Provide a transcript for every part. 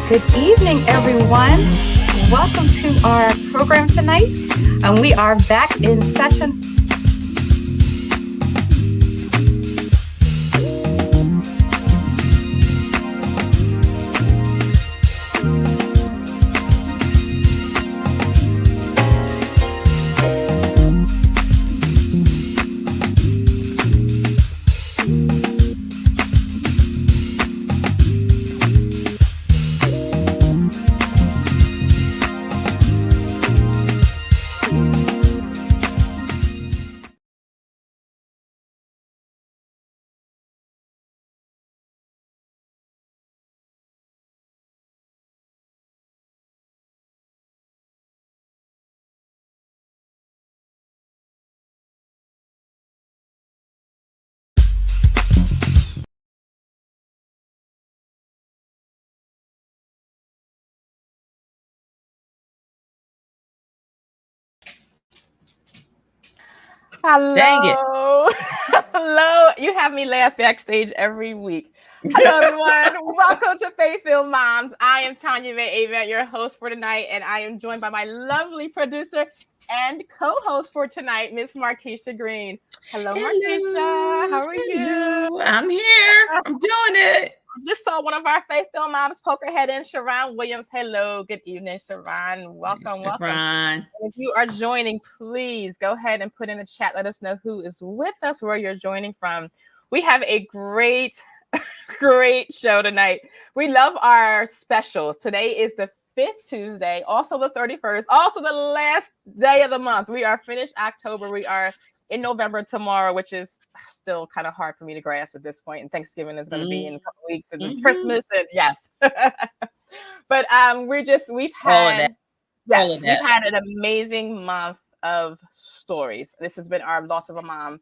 Good evening, everyone. Welcome to our program tonight. And we are back in session. Hello. Dang it. Hello. You have me laugh backstage every week. Hello, everyone. Welcome to Faith-Filled Moms. I am Tanya May, your host for tonight, and I am joined by my lovely producer and co-host for tonight, Miss Markeisha Green. Hello, Markeisha. How are you? I'm here. I'm doing it. Just saw one of our Faith-Filled Moms poke her head in, Sharon Williams. Hello. Good evening, Sharon. Welcome. If you are joining, please go ahead and put in the chat. Let us know who is with us, where you're joining from. We have a great show tonight. We love our specials. Today is the 5th Tuesday, also the 31st, also the last day of the month. We are finished October. We are in November tomorrow, which is still kind of hard for me to grasp at this point. And Thanksgiving is going to be in a couple weeks, and Christmas, and yes. But we've had an amazing month of stories. This has been our Loss of a Mom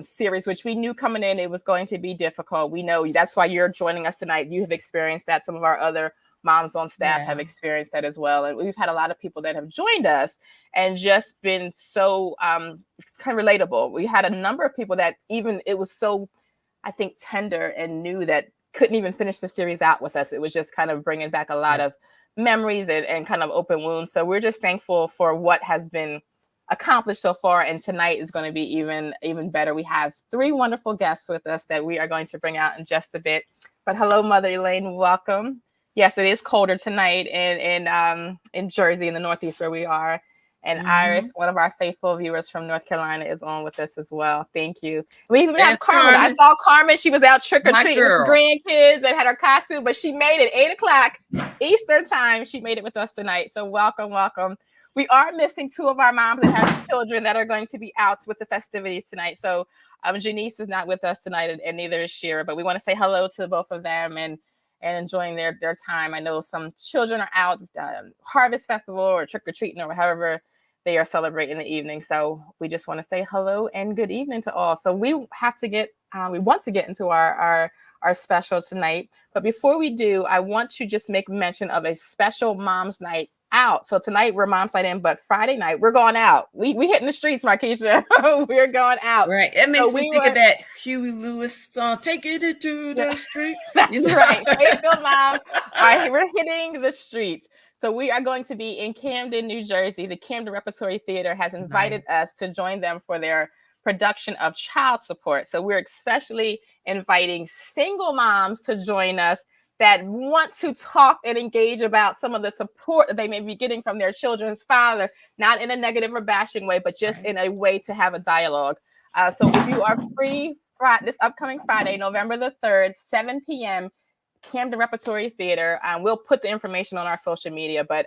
series, which we knew coming in it was going to be difficult. We know that's why you're joining us tonight. You have experienced that. Some of our other moms on staff have experienced that as well. And we've had a lot of people that have joined us and just been so kind of relatable. We had a number of people that even it was so, I think, tender and new that couldn't even finish the series out with us. It was just kind of bringing back a lot of memories and kind of open wounds. So we're just thankful for what has been accomplished so far, and tonight is going to be even better. We have 3 wonderful guests with us that we are going to bring out in just a bit. But hello, Mother Elaine, welcome. Yes, it is colder tonight in Jersey, in the Northeast where we are. And Iris, one of our faithful viewers from North Carolina, is on with us as well. Thank you. We even have Carmen. I saw Carmen. She was out trick-or-treating with grandkids and had her costume, but she made it 8 o'clock Eastern time. She made it with us tonight. So welcome. We are missing 2 of our moms that have children that are going to be out with the festivities tonight. So Janice is not with us tonight, and neither is Shira. But we want to say hello to both of them and enjoying their time. I know some children are out Harvest Festival or trick-or-treating or however they are celebrating the evening. So we just want to say hello and good evening to all. So we want to get into our special tonight. But before we do, I want to just make mention of a special Mom's Night out. So tonight we're Mom's Night in, but Friday night we're going out. We hitting the streets, Markeisha. We're going out. Right. It makes me think of that Huey Lewis song, "Taking It to the Street." That's right. Faith-Filled Moms we're hitting the streets. So we are going to be in Camden, New Jersey. The Camden Repertory Theater has invited us to join them for their production of Child Support. So we're especially inviting single moms to join us that want to talk and engage about some of the support that they may be getting from their children's father, not in a negative or bashing way, but just in a way to have a dialogue. So if you are free this upcoming Friday, November the 3rd, 7 p.m., Camden Repertory Theater. We'll put the information on our social media, but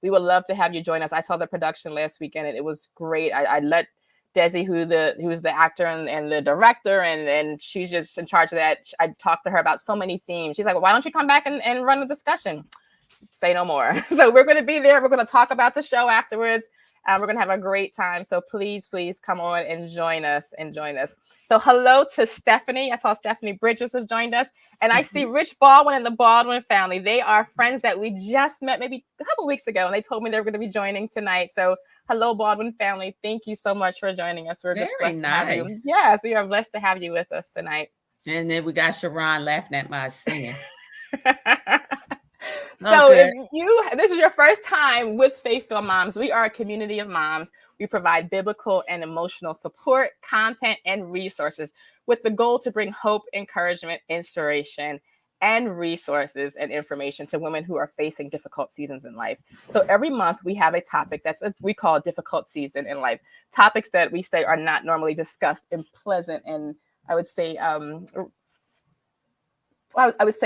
we would love to have you join us. I saw the production last weekend, and it was great. I let Desi, who's the actor and the director, and she's just in charge of that. I talked to her about so many themes. She's like, well, why don't you come back and run a discussion? Say no more. So we're going to be there. We're going to talk about the show afterwards. We're going to have a great time. So please come on and join us. So hello to Stephanie. I saw Stephanie Bridges has joined us. And I see Rich Baldwin and the Baldwin family. They are friends that we just met maybe a couple weeks ago. And they told me they were going to be joining tonight. So hello, Baldwin family. Thank you so much for joining us. We're just blessed to have you. Yes, we are blessed to have you with us tonight. And then we got Sharon laughing at my singing. So if this is your first time with Faith-Filled Moms, we are a community of moms. We provide biblical and emotional support, content, and resources with the goal to bring hope, encouragement, inspiration, and resources and information to women who are facing difficult seasons in life. So every month we have a topic we call a difficult season in life. Topics that we say are not normally discussed in pleasant and I would say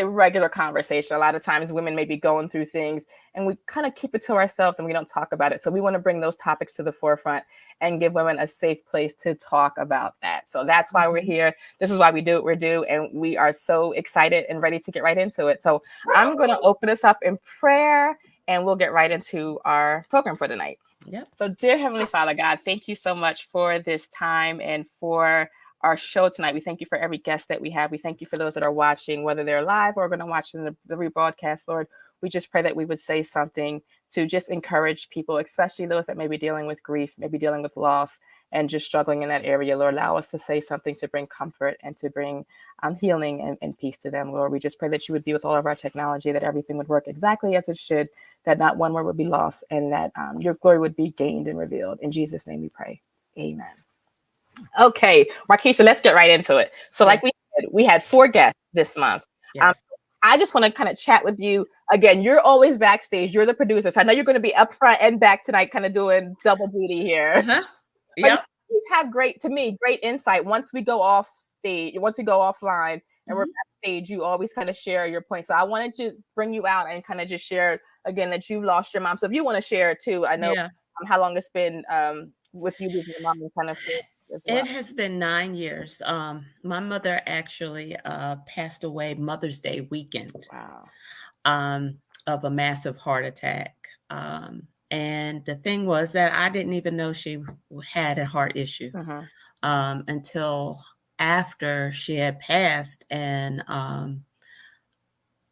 regular conversation. A lot of times women may be going through things and we kind of keep it to ourselves and we don't talk about it. So we want to bring those topics to the forefront and give women a safe place to talk about that. So that's why we're here. This is why we do what we do. And we are so excited and ready to get right into it. So I'm going to open us up in prayer and we'll get right into our program for tonight. Yep. So dear Heavenly Father, God, thank you so much for this time and for our show tonight. We thank you for every guest that we have. We thank you for those that are watching, whether they're live or going to watch the rebroadcast, Lord. We just pray that we would say something to just encourage people, especially those that may be dealing with grief, maybe dealing with loss and just struggling in that area. Lord, allow us to say something to bring comfort and to bring healing and peace to them. Lord, we just pray that you would be with all of our technology, that everything would work exactly as it should, that not one word would be lost, and that your glory would be gained and revealed. In Jesus' name we pray. Amen. Okay, Markeisha, let's get right into it. So like we said, we had 4 guests this month. Yes. I just want to kind of chat with you. Again, you're always backstage. You're the producer. So I know you're going to be up front and back tonight, kind of doing double duty here. Uh-huh. Yeah. You have great insight. Once we go off stage, once we go offline and we're backstage, you always kind of share your points. So I wanted to bring you out and kind of just share again that you've lost your mom. So if you want to share it too, I know how long it's been with you losing your mom and kind of share. Well. It has been 9 years. My mother actually passed away Mother's Day weekend. Wow. Of a massive heart attack. And the thing was that I didn't even know she had a heart issue until after she had passed. And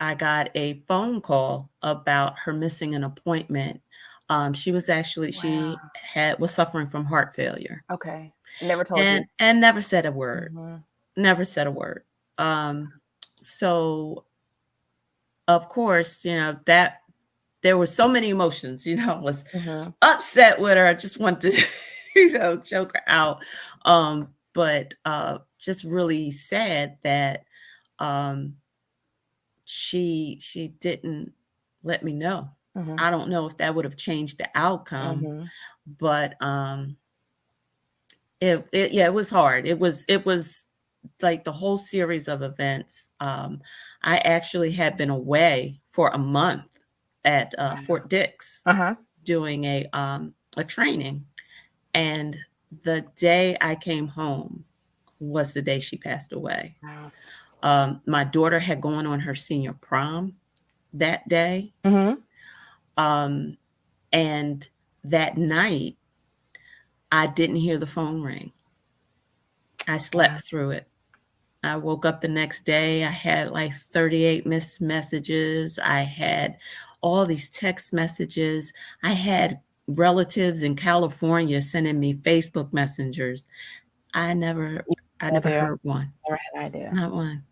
I got a phone call about her missing an appointment. She was actually, she was suffering from heart failure. Okay. Never told you. And never said a word. Never said a word. So of course, that there were so many emotions, was upset with her. I just wanted to, choke her out. But just really sad that she didn't let me know. I don't know if that would have changed the outcome, but it was hard. It was like the whole series of events. I actually had been away for a month at Fort Dix doing a training, and the day I came home was the day she passed away. Wow. My daughter had gone on her senior prom that day. And that night, I didn't hear the phone ring. I slept through it. I woke up the next day. I had like 38 missed messages. I had all these text messages. I had relatives in California sending me Facebook messengers. I never heard one. Never had an idea. Not one.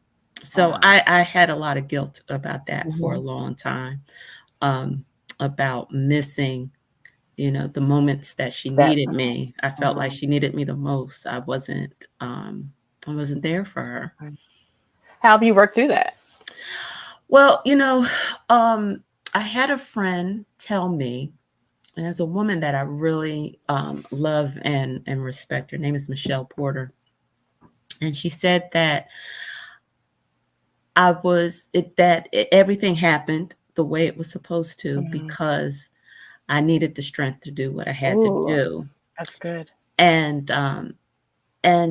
So I had a lot of guilt about that for a long time, about missing, the moments that she needed me. I felt like she needed me the most. I wasn't there for her. How have you worked through that? Well, I had a friend tell me, and there's a woman that I really love and respect. Her name is Michelle Porter. And she said that everything happened the way it was supposed to because I needed the strength to do what I had to do. That's good. And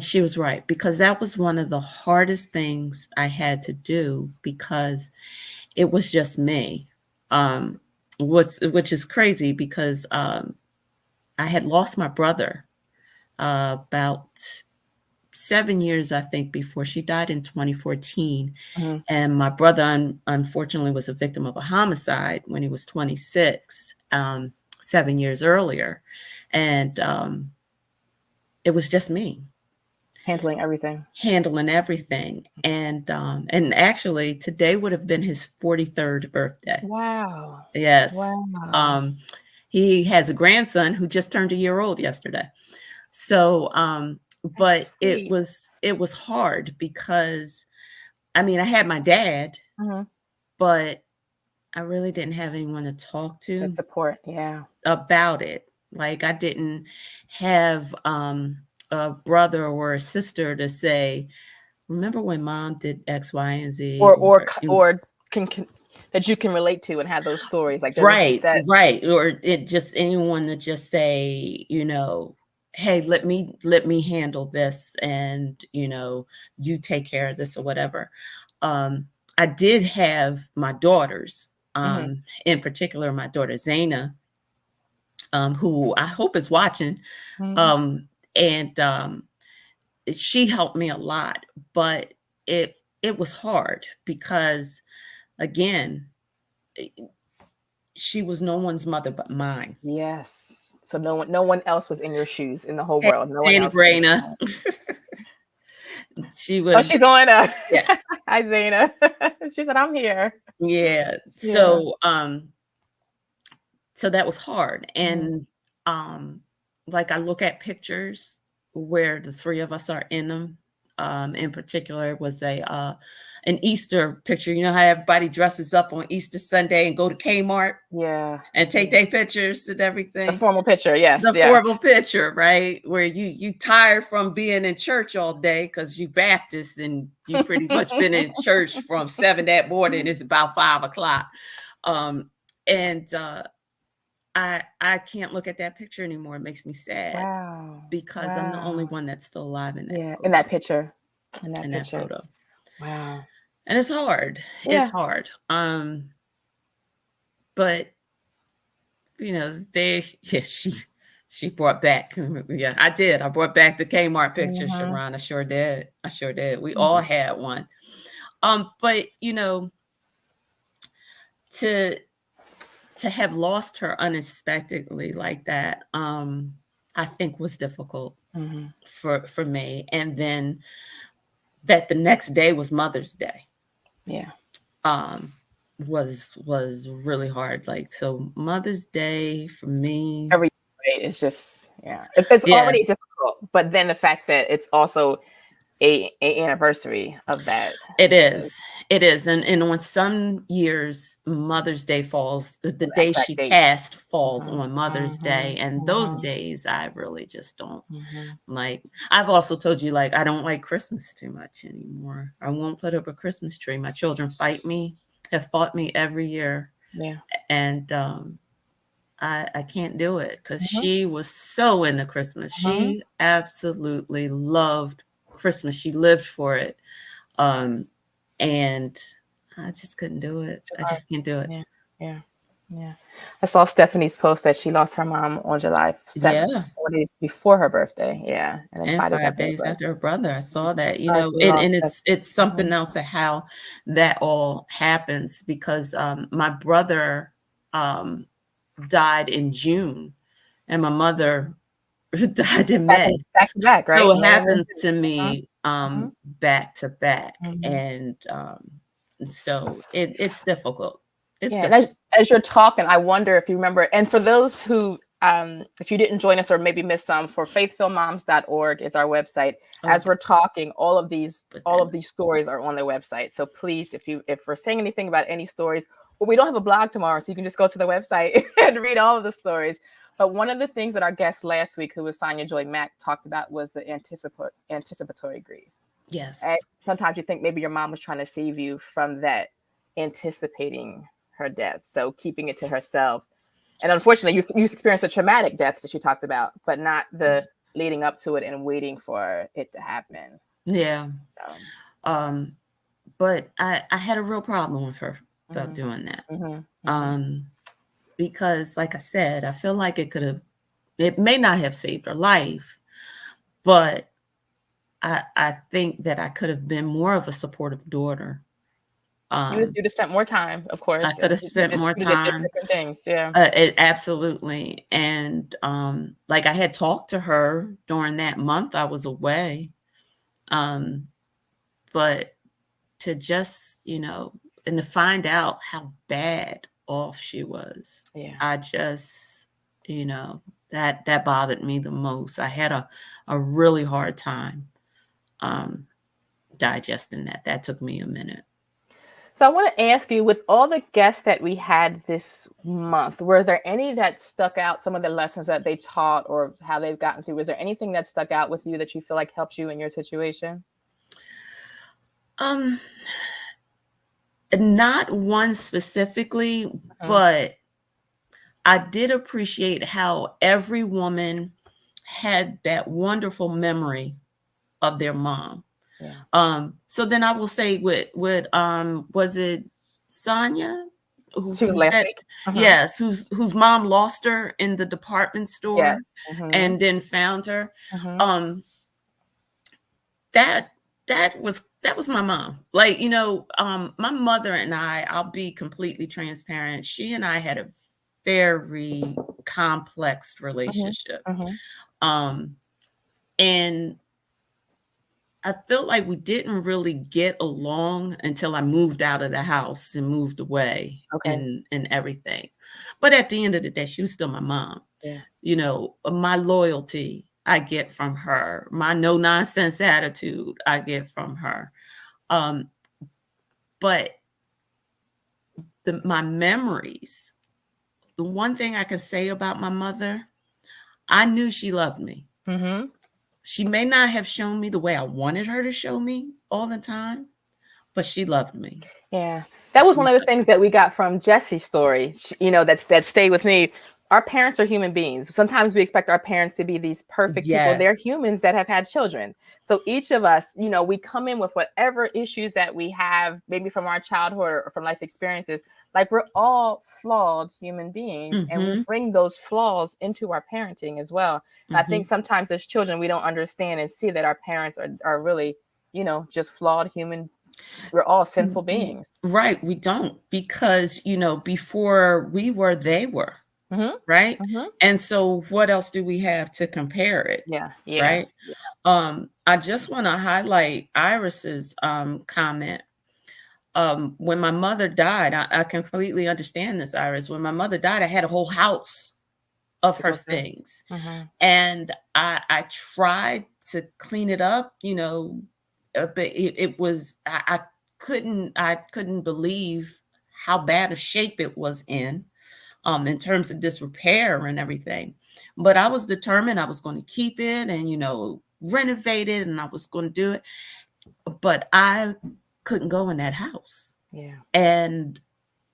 she was right, because that was one of the hardest things I had to do, because it was just me, which is crazy, because I had lost my brother about 7 years, I think, before she died in 2014. And my brother, unfortunately, was a victim of a homicide when he was 26, 7 years earlier. And it was just me. handling everything. And actually today would have been his 43rd birthday. Wow. Yes. Wow. He has a grandson who just turned a year old yesterday. So, but it was hard because, I mean, I had my dad, but I really didn't have anyone to talk to. The support, about it. Like I didn't have a brother or a sister to say, remember when mom did X, Y, and Z, or can that you can relate to and have those stories, like right, or it just anyone to just say, you know, hey, let me handle this, and you know, you take care of this or whatever. I did have my daughters, in particular, my daughter Zaina, who I hope is watching, and she helped me a lot, but it was hard because, again, she was no one's mother but mine. Yes. So no one else was in your shoes in the whole world. No one else. Zaina. She was. Oh, she's on. Yeah. Hi, Zaina. She said, "I'm here." Yeah. So, so that was hard, and like I look at pictures where the three of us are in them. In particular, was an Easter picture. You know how everybody dresses up on Easter Sunday and go to Kmart, and take their pictures and everything. The formal picture, yes. The formal picture, right? Where you tired from being in church all day because you Baptist and you pretty much been in church from 7 that morning. It's about 5 o'clock, and I can't look at that picture anymore. It makes me sad. Wow. Because I'm the only one that's still alive in that photo. In that picture. In that photo. Wow. And it's hard. Yeah. It's hard. But you know, she brought back. Yeah, I did. I brought back the Kmart picture, Sharon. I sure did. We all had one. But you know, to have lost her unexpectedly like that, I think was difficult for me. And then that the next day was Mother's Day. Yeah. Was really hard. Like, so Mother's Day for me. Every day is just, it's already difficult. But then the fact that it's also a anniversary of that. It is. And on some years, Mother's Day falls, the day she passed falls on Mother's Day. And those days I really just don't like. I've also told you, like, I don't like Christmas too much anymore. I won't put up a Christmas tree. My children have fought me every year. Yeah. And I can't do it because she was so into Christmas. She absolutely loved Christmas. She lived for it. And I just couldn't do it. I just can't do it. Yeah. I saw Stephanie's post that she lost her mom on July 7th, 4 days before her birthday. Yeah. And then 5 days after her brother. I saw that, you know, and it's something else to how that all happens, because my brother died in June and my mother died in May. Back to back, right? So it happens to me back to back. And so it's difficult. It's difficult. As you're talking, I wonder if you remember, and for those who, if you didn't join us or maybe missed some, for faithfulmoms.org is our website. As we're talking, all of these stories are on their website. So please, if we're saying anything about any stories, well, we don't have a blog tomorrow, so you can just go to the website and read all of the stories. But one of the things that our guest last week, who was Sonia Joy Mack, talked about was the anticipatory grief. Yes. And sometimes you think maybe your mom was trying to save you from that, anticipating her death, so keeping it to herself. And unfortunately, you experienced the traumatic death that she talked about, but not the leading up to it and waiting for it to happen. Yeah. But I had a real problem with her about doing that. Because, like I said, I feel like it may not have saved her life, but I think that I could have been more of a supportive daughter. You just spent more time, of course. I could have spent more time. Different things, absolutely. And like I had talked to her during that month I was away, But to just, and to find out how bad off she was, I just, that bothered me the most. I had a really hard time digesting that. That took me a minute. So I want to ask you, with all the guests that we had this month, were there any that stuck out, some of the lessons that they taught or how they've gotten through? Was there anything that stuck out with you that you feel like helped you in your situation? Not one specifically, but I did appreciate how every woman had that wonderful memory of their mom. Yeah. So then I will say with was it Sonia? She was last week. Yes, whose mom lost her in the department store and then found her. That was my mom. Like, my mother and I'll be completely transparent. She and I had a very complex relationship. And I felt like we didn't really get along until I moved out of the house and moved away and everything. But at the end of the day, she was still my mom. Yeah. My loyalty I get from her. My no nonsense attitude I get from her. But my memories, the one thing I can say about my mother, I knew she loved me. She may not have shown me the way I wanted her to show me all the time, but she loved me. Yeah. That was one of the things that we got from Jesse's story, that stayed with me. Our parents are human beings. Sometimes we expect our parents to be these perfect people. They're humans that have had children. So each of us, we come in with whatever issues that we have, maybe from our childhood or from life experiences. Like, we're all flawed human beings, and we bring those flaws into our parenting as well. And I think sometimes as children, we don't understand and see that our parents are really, just flawed human. We're all sinful beings. Right. We don't, because, before we were, they were. Right. And so what else do we have to compare it? Right. I just want to highlight Iris's comment. When my mother died, I completely understand this, Iris. When my mother died, I had a whole house of her things. And I tried to clean it up, but it was, I couldn't believe how bad of shape it was in terms of disrepair and everything. But I was determined I was going to keep it and, renovate it, and I was going to do it. But I couldn't go in that house. Yeah. And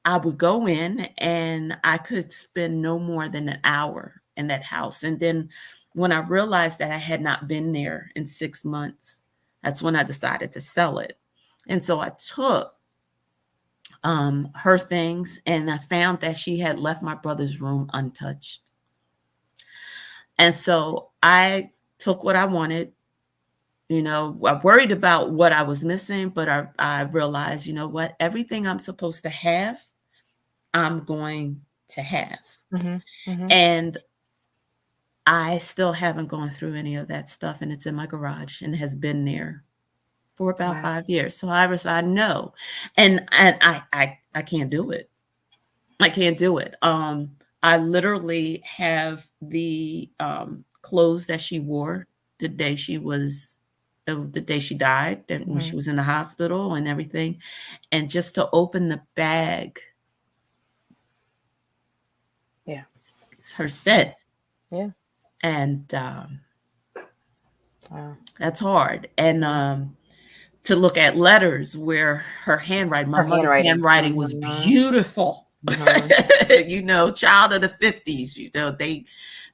I would go in and I could spend no more than an hour in that house. And then when I realized that I had not been there in 6 months, that's when I decided to sell it. And so I took her things, and I found that she had left my brother's room untouched. And so I took what I wanted. I worried about what I was missing, but I realized, what, everything I'm supposed to have, I'm going to have. And I still haven't gone through any of that stuff, and it's in my garage and has been there for about 5 years. So Iris, I know, and I can't do it. I can't do it. I literally have the clothes that she wore the day she died, when she was in the hospital and everything. And just to open the bag. Yeah. It's her set. Yeah. And that's hard. And to look at letters where her handwriting, my mother's handwriting was beautiful. Child of the 50s,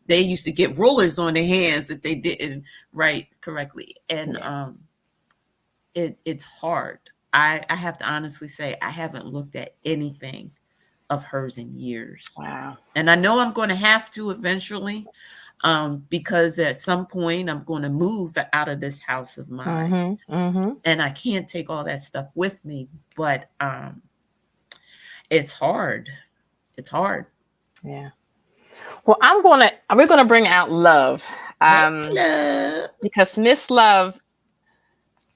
they used to get rulers on their hands if they didn't write correctly. And it's hard. I have to honestly say, I haven't looked at anything of hers in years. Wow. And I know I'm going to have to eventually, because at some point I'm going to move out of this house of mine. And I can't take all that stuff with me, but it's hard. It's hard. Yeah. Well, we're gonna bring out Love, because Miss Love,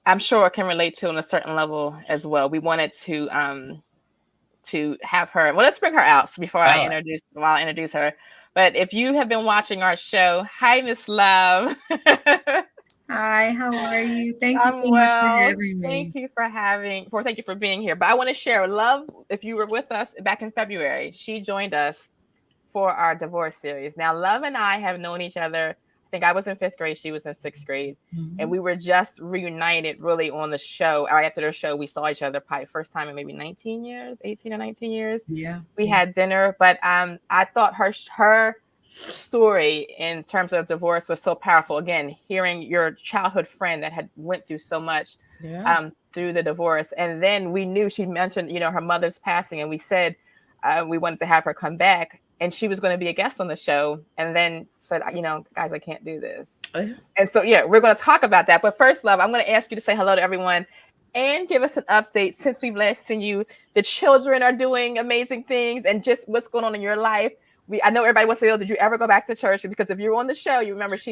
I'm sure can relate to on a certain level as well. We wanted to have her. Well, let's bring her out before I introduce her. But if you have been watching our show, hi, Miss Love. Hi, how are you? Thank you so much for having me. Thank you for being here. But I want to share Love. If you were with us back in February, she joined us for our divorce series. Now, Love and I have known each other. I think I was in 5th grade. She was in 6th grade. Mm-hmm. And we were just reunited really on the show. Right after the show, we saw each other probably first time in maybe 18 or 19 years. Yeah. We had dinner. But I thought her story in terms of divorce was so powerful. Again, hearing your childhood friend that had went through so much through the divorce. And then we knew, she mentioned, her mother's passing. And we said we wanted to have her come back. And she was going to be a guest on the show, and then said, guys, I can't do this. Oh, yeah. And so, we're going to talk about that. But first, Love, I'm going to ask you to say hello to everyone and give us an update since we've last seen you. The children are doing amazing things, and just what's going on in your life. I know everybody wants to know, did you ever go back to church? Because if you were on the show, you remember she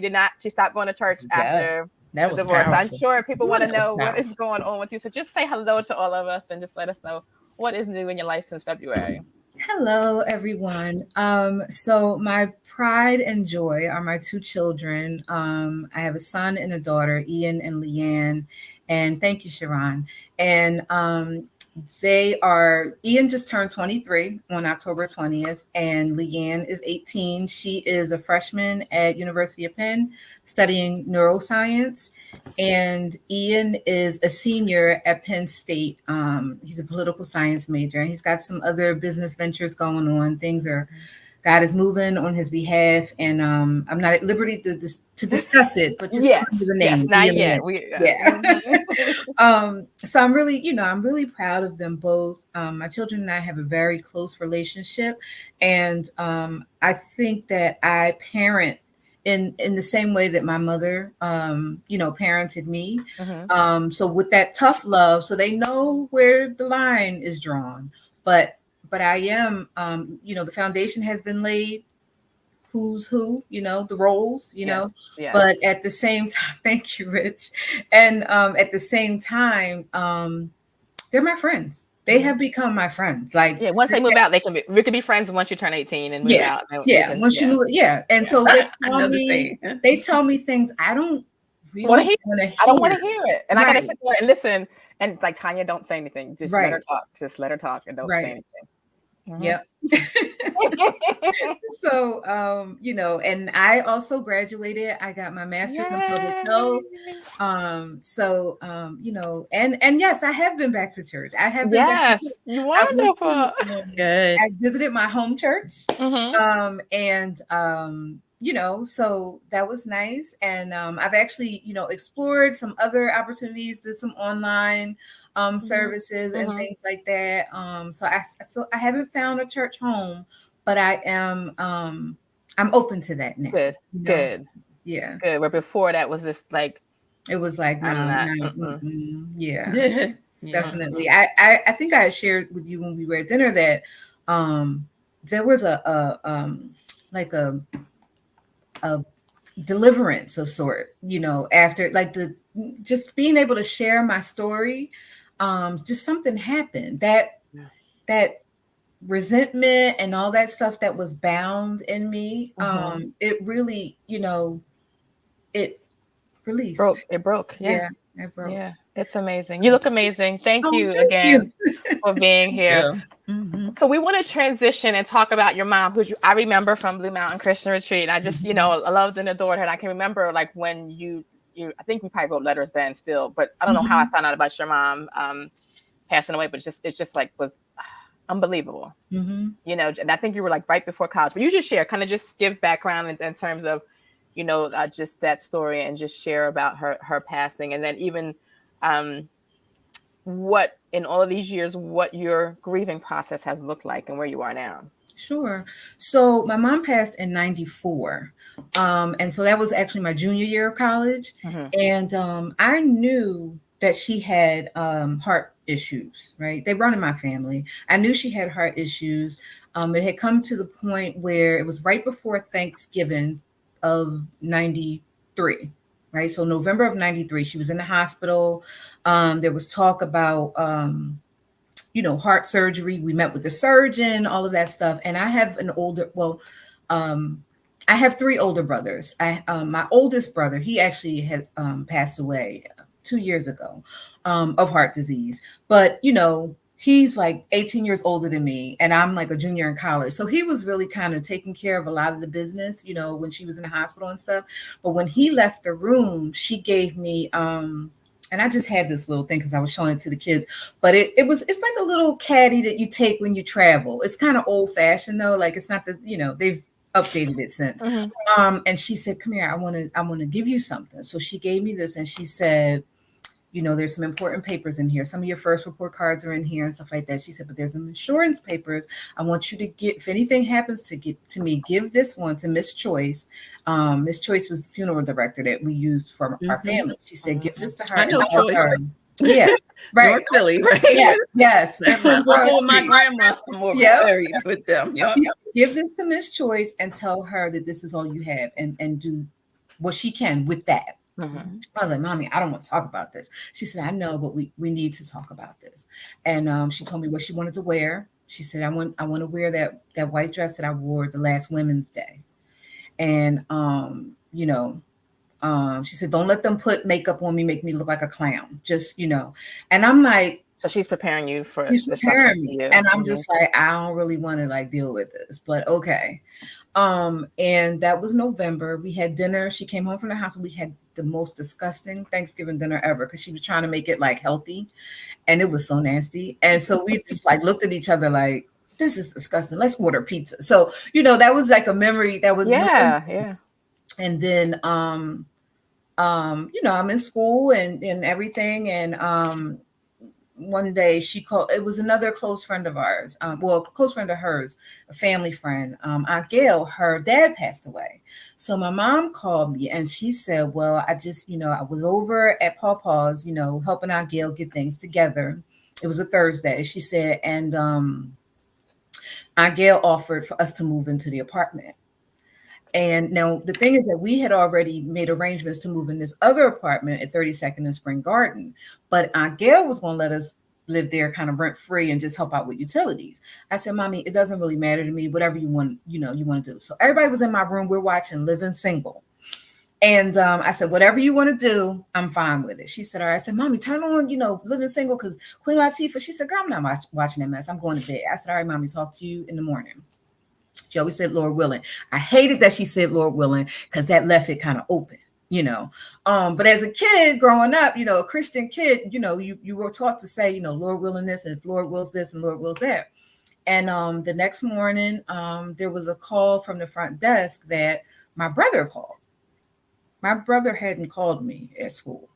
stopped going to church after the divorce. Powerful. I'm sure people want to know what is going on with you. So just say hello to all of us and just let us know what is new in your life since February. Hello, everyone. So my pride and joy are my 2 children. I have a son and a daughter, Ian and Leanne. And thank you, Sharon. And Ian just turned 23 on October 20th, and Leanne is 18. She is a freshman at University of Penn studying neuroscience. And Ian is a senior at Penn State. He's a political science major, and he's got some other business ventures going on. God is moving on his behalf, and I'm not at liberty to discuss it, but just the name. Yes, not yet. So I'm really proud of them both. My children and I have a very close relationship, and I think that I parent in the same way that my mother, parented me. Mm-hmm. So with that tough love, so they know where the line is drawn, but I am, the foundation has been laid, who's who, the roles, yes. But at the same time, thank you, Rich. And at the same time, they're my friends. They have become my friends. Like, once they move out, we could be friends once you turn 18 and move out. Once you move, And so they tell me things I don't really want to hear. I don't want to hear it. And I got to sit there and listen. And it's like, Tanya, don't say anything. Just let her talk. Just let her talk and don't say anything. Mm-hmm. Yep. So, and I also graduated. I got my master's in public health. And yes, I have been back to church. I have been back to church. Wonderful. Good. I visited my home church. Mm-hmm. So that was nice. And I've actually, explored some other opportunities, did some online services and things like that. So I haven't found a church home, but I am I'm open to that now. Good. Yeah. Good. Where before that was just like, it was like yeah. Definitely. I think I shared with you when we were at dinner that there was a deliverance of sort, after like just being able to share my story. Just something happened that resentment and all that stuff that was bound in me. It really, it released. It broke. Yeah. It broke. Yeah. It's amazing. You look amazing. Thank you again for being here. Yeah. Mm-hmm. So we want to transition and talk about your mom, who I remember from Blue Mountain Christian Retreat. I just, I loved and adored her. And I can remember like when you I think we probably wrote letters then still, but I don't know how I found out about your mom passing away, but it just like was unbelievable. Mm-hmm. And I think you were like right before college, but you just share, kind of just give background in terms of, just that story and just share about her passing. And then even what in all of these years, what your grieving process has looked like and where you are now. Sure. So my mom passed in 94. And so that was actually my junior year of college. Mm-hmm. And I knew that she had heart issues, right? They run in my family. I knew she had heart issues. It had come to the point where it was right before Thanksgiving of 93. right? So November of 93, she was in the hospital. There was talk about, heart surgery. We met with the surgeon, all of that stuff. And I have I have 3 older brothers. My oldest brother, he actually had passed away 2 years ago of heart disease. But, he's like 18 years older than me, and I'm like a junior in college. So he was really kind of taking care of a lot of the business, when she was in the hospital and stuff. But when he left the room, she gave me, and I just had this little thing because I was showing it to the kids, but it's like a little caddy that you take when you travel. It's kind of old fashioned though. Like it's not they've updated it since. Mm-hmm. And she said, come here, I want to give you something. So she gave me this and she said, there's some important papers in here. Some of your first report cards are in here and stuff like that. She said, but there's some insurance papers. I want you to if anything happens to me, give this one to Miss Choice. Miss Choice was the funeral director that we used for our family. She said, give this to her. I know Choice. Yeah, right. North Philly, right? Yeah, yes. My uncle and my grandma more buried with them. Yep. She said, give this to Miss Choice and tell her that this is all you have and do what she can with that. Mm-hmm. I was like, Mommy, I don't want to talk about this. She said, I know, but we need to talk about this. And she told me what she wanted to wear. She said, I want to wear that white dress that I wore the last Women's Day. And, she said, don't let them put makeup on me, make me look like a clown. Just, and I'm like, so she's preparing you for she's preparing me. And I'm just like, I don't really want to like deal with this, but okay. And that was November. We had dinner. She came home from the hospital. We had the most disgusting Thanksgiving dinner ever because she was trying to make it like healthy, and it was so nasty. And so we just like looked at each other like, this is disgusting. Let's order pizza. So that was like a memory that was yeah. And then I'm in school and everything, and one day she called. It was another close friend of ours, a close friend of hers, a family friend, Aunt Gail. Her dad passed away, so my mom called me and she said, well, I just I was over at Pawpaw's, helping Aunt Gail get things together. It was a Thursday, she said, and Aunt Gail offered for us to move into the apartment. And now the thing is that we had already made arrangements to move in this other apartment at 32nd and Spring Garden, but Aunt Gail was going to let us live there kind of rent free and just help out with utilities. I said, Mommy, it doesn't really matter to me, whatever you want, you want to do. So everybody was in my room. We're watching Living Single. And I said, whatever you want to do, I'm fine with it. She said, all right. I said, Mommy, turn on, Living Single, because Queen Latifah, she said, girl, I'm not watching that mess. I'm going to bed. I said, all right, Mommy, talk to you in the morning. She always said, Lord willing. I hated that she said, Lord willing, because that left it kind of open, But as a kid growing up, a Christian kid, you were taught to say, Lord willing this, and if Lord wills this, and Lord wills that. And the next morning, there was a call from the front desk that my brother called. My brother hadn't called me at school.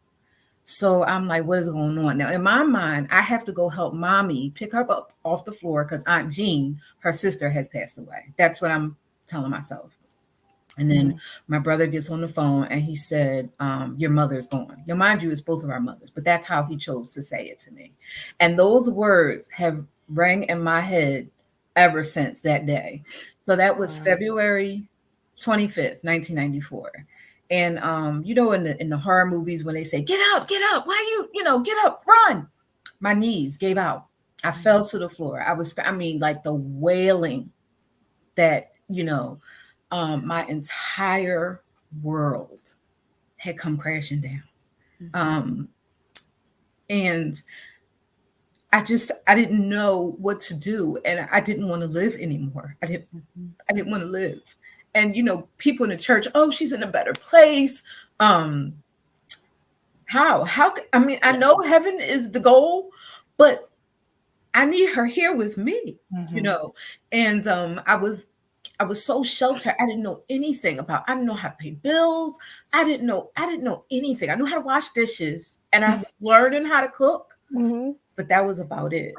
So I'm like, what is going on? Now, in my mind, I have to go help Mommy pick her up off the floor because Aunt Jean, her sister, has passed away. That's what I'm telling myself. And then my brother gets on the phone and he said, your mother's gone. Now, mind you, it's both of our mothers, but that's how he chose to say it to me. And those words have rang in my head ever since that day. So that was February 25th, 1994. And, in the horror movies, when they say, get up, why get up, run. My knees gave out. I fell to the floor. Like the wailing that, my entire world had come crashing down. And I didn't know what to do. And I didn't want to live anymore. I didn't want to live. And, people in the church, oh, she's in a better place. How? I know heaven is the goal, but I need her here with me, And I was so sheltered. I didn't know anything I didn't know how to pay bills. I didn't know anything. I knew how to wash dishes and I was learning how to cook. Mm-hmm. But that was about it,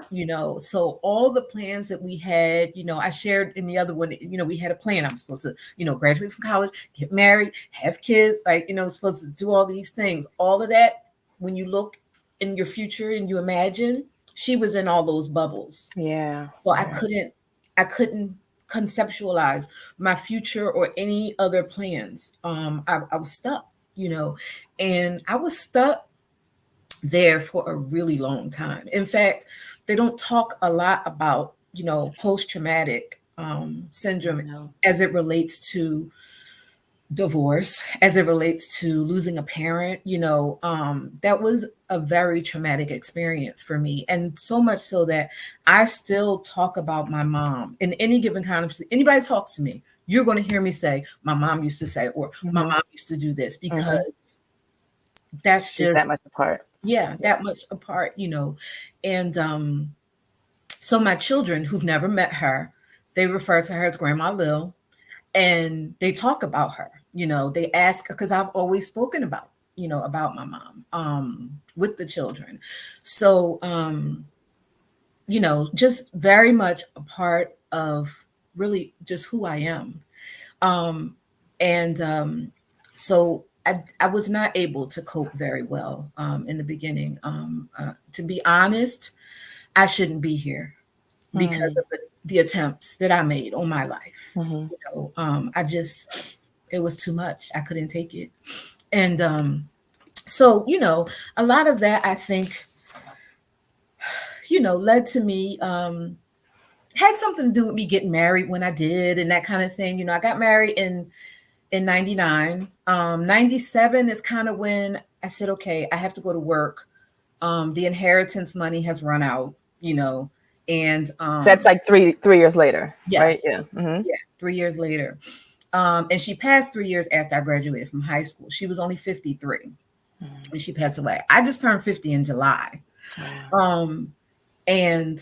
So all the plans that we had, I shared in the other one, we had a plan. I'm supposed to, graduate from college, get married, have kids, right? Supposed to do all these things. All of that, when you look in your future and you imagine, she was in all those bubbles. Yeah. So I couldn't conceptualize my future or any other plans. I was stuck. and I was stuck there for a really long time. In fact, they don't talk a lot about, post-traumatic syndrome as it relates to divorce, as it relates to losing a parent. That was a very traumatic experience for me. And so much so that I still talk about my mom in any given conversation. Anybody talks to me, you're going to hear me say, my mom used to say, or my mom used to do this, because that's She's just that much apart. Yeah, that much apart, And so my children who've never met her, they refer to her as Grandma Lil, and they talk about her. They ask, because I've always spoken about my mom with the children. So, just very much a part of really just who I am. So I was not able to cope very well in the beginning. To be honest, I shouldn't be here because of the attempts that I made on my life. It was too much. I couldn't take it. And so, a lot of that, I think, led to me, had something to do with me getting married when I did and that kind of thing. I got married in 99. 97 is kind of when I said, okay, I have to go to work. The inheritance money has run out, and so that's like three years later. Yes. Right? Yeah. Yeah, 3 years later. And she passed 3 years after I graduated from high school. She was only 53 and she passed away. I just turned 50 in July. Wow. And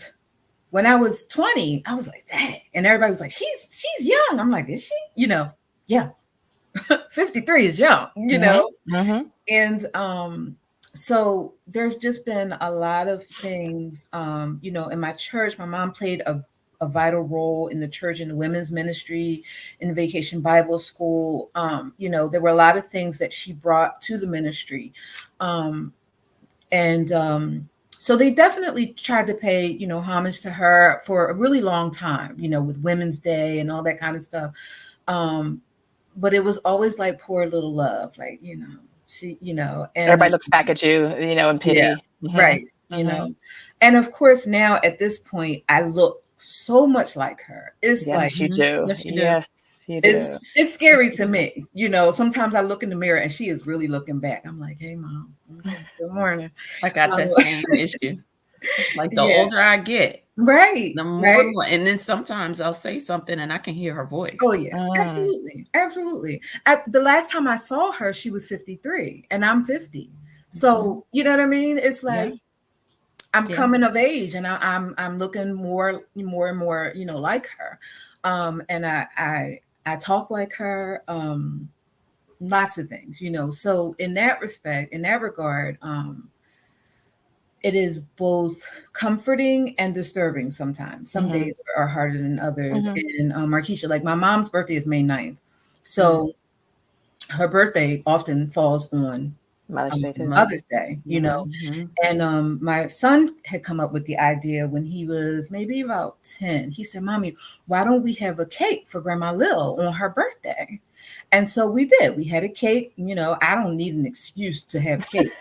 when I was 20, I was like, dang. And everybody was like, she's young. I'm like, is she? Yeah. 53 is young, And so there's just been a lot of things, in my church. My mom played a vital role in the church, in the women's ministry, in the Vacation Bible School. There were a lot of things that she brought to the ministry. So they definitely tried to pay, homage to her for a really long time, with Women's Day and all that kind of stuff. But it was always like poor little Love, like, she, and everybody looks back at you, in pity. Yeah, right. And of course, now at this point, I look so much like her. It's like, you do. Yes, you do. Yes, you do. It's scary to me. Sometimes I look in the mirror and she is really looking back. I'm like, hey, Mom. Good morning. I got that same issue. Like the older I get, right, the more, and then sometimes I'll say something and I can hear her voice. Oh yeah, absolutely. The last time I saw her, she was 53 and I'm 50. So you know what I mean? It's like I'm coming of age, and I'm looking more and more, like her. And I talk like her. Lots of things, So in that respect, in that regard, it is both comforting and disturbing sometimes. Some days are harder than others. And Markeisha, like my mom's birthday is May 9th. So her birthday often falls on Mother's Day, And my son had come up with the idea when he was maybe about 10. He said, Mommy, why don't we have a cake for Grandma Lil on her birthday? And so we did. We had a cake. I don't need an excuse to have cake.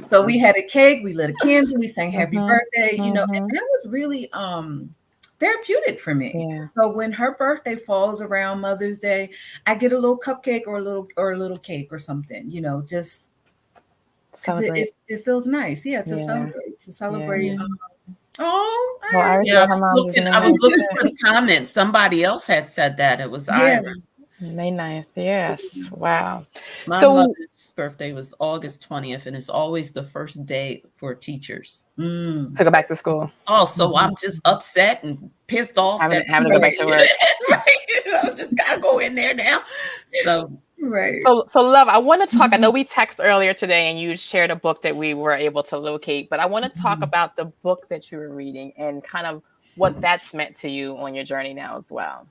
So we had a cake. We lit a candle. We sang Happy Birthday. And that was really therapeutic for me. Yeah. So when her birthday falls around Mother's Day, I get a little cupcake or a little cake or something. Just celebrate. It feels nice. Yeah, to celebrate. Yeah. I was looking for the comments. Somebody else had said that. It was Ira. May 9th. Yes. Wow. My mother's birthday was August 20th, and it's always the first day for teachers to go back to school. Oh, so I'm just upset and pissed off having to go back to work. Right. I just gotta go in there now. So right. So Love, I want to talk. I know we texted earlier today, and you shared a book that we were able to locate, but I want to talk about the book that you were reading and kind of what that's meant to you on your journey now as well.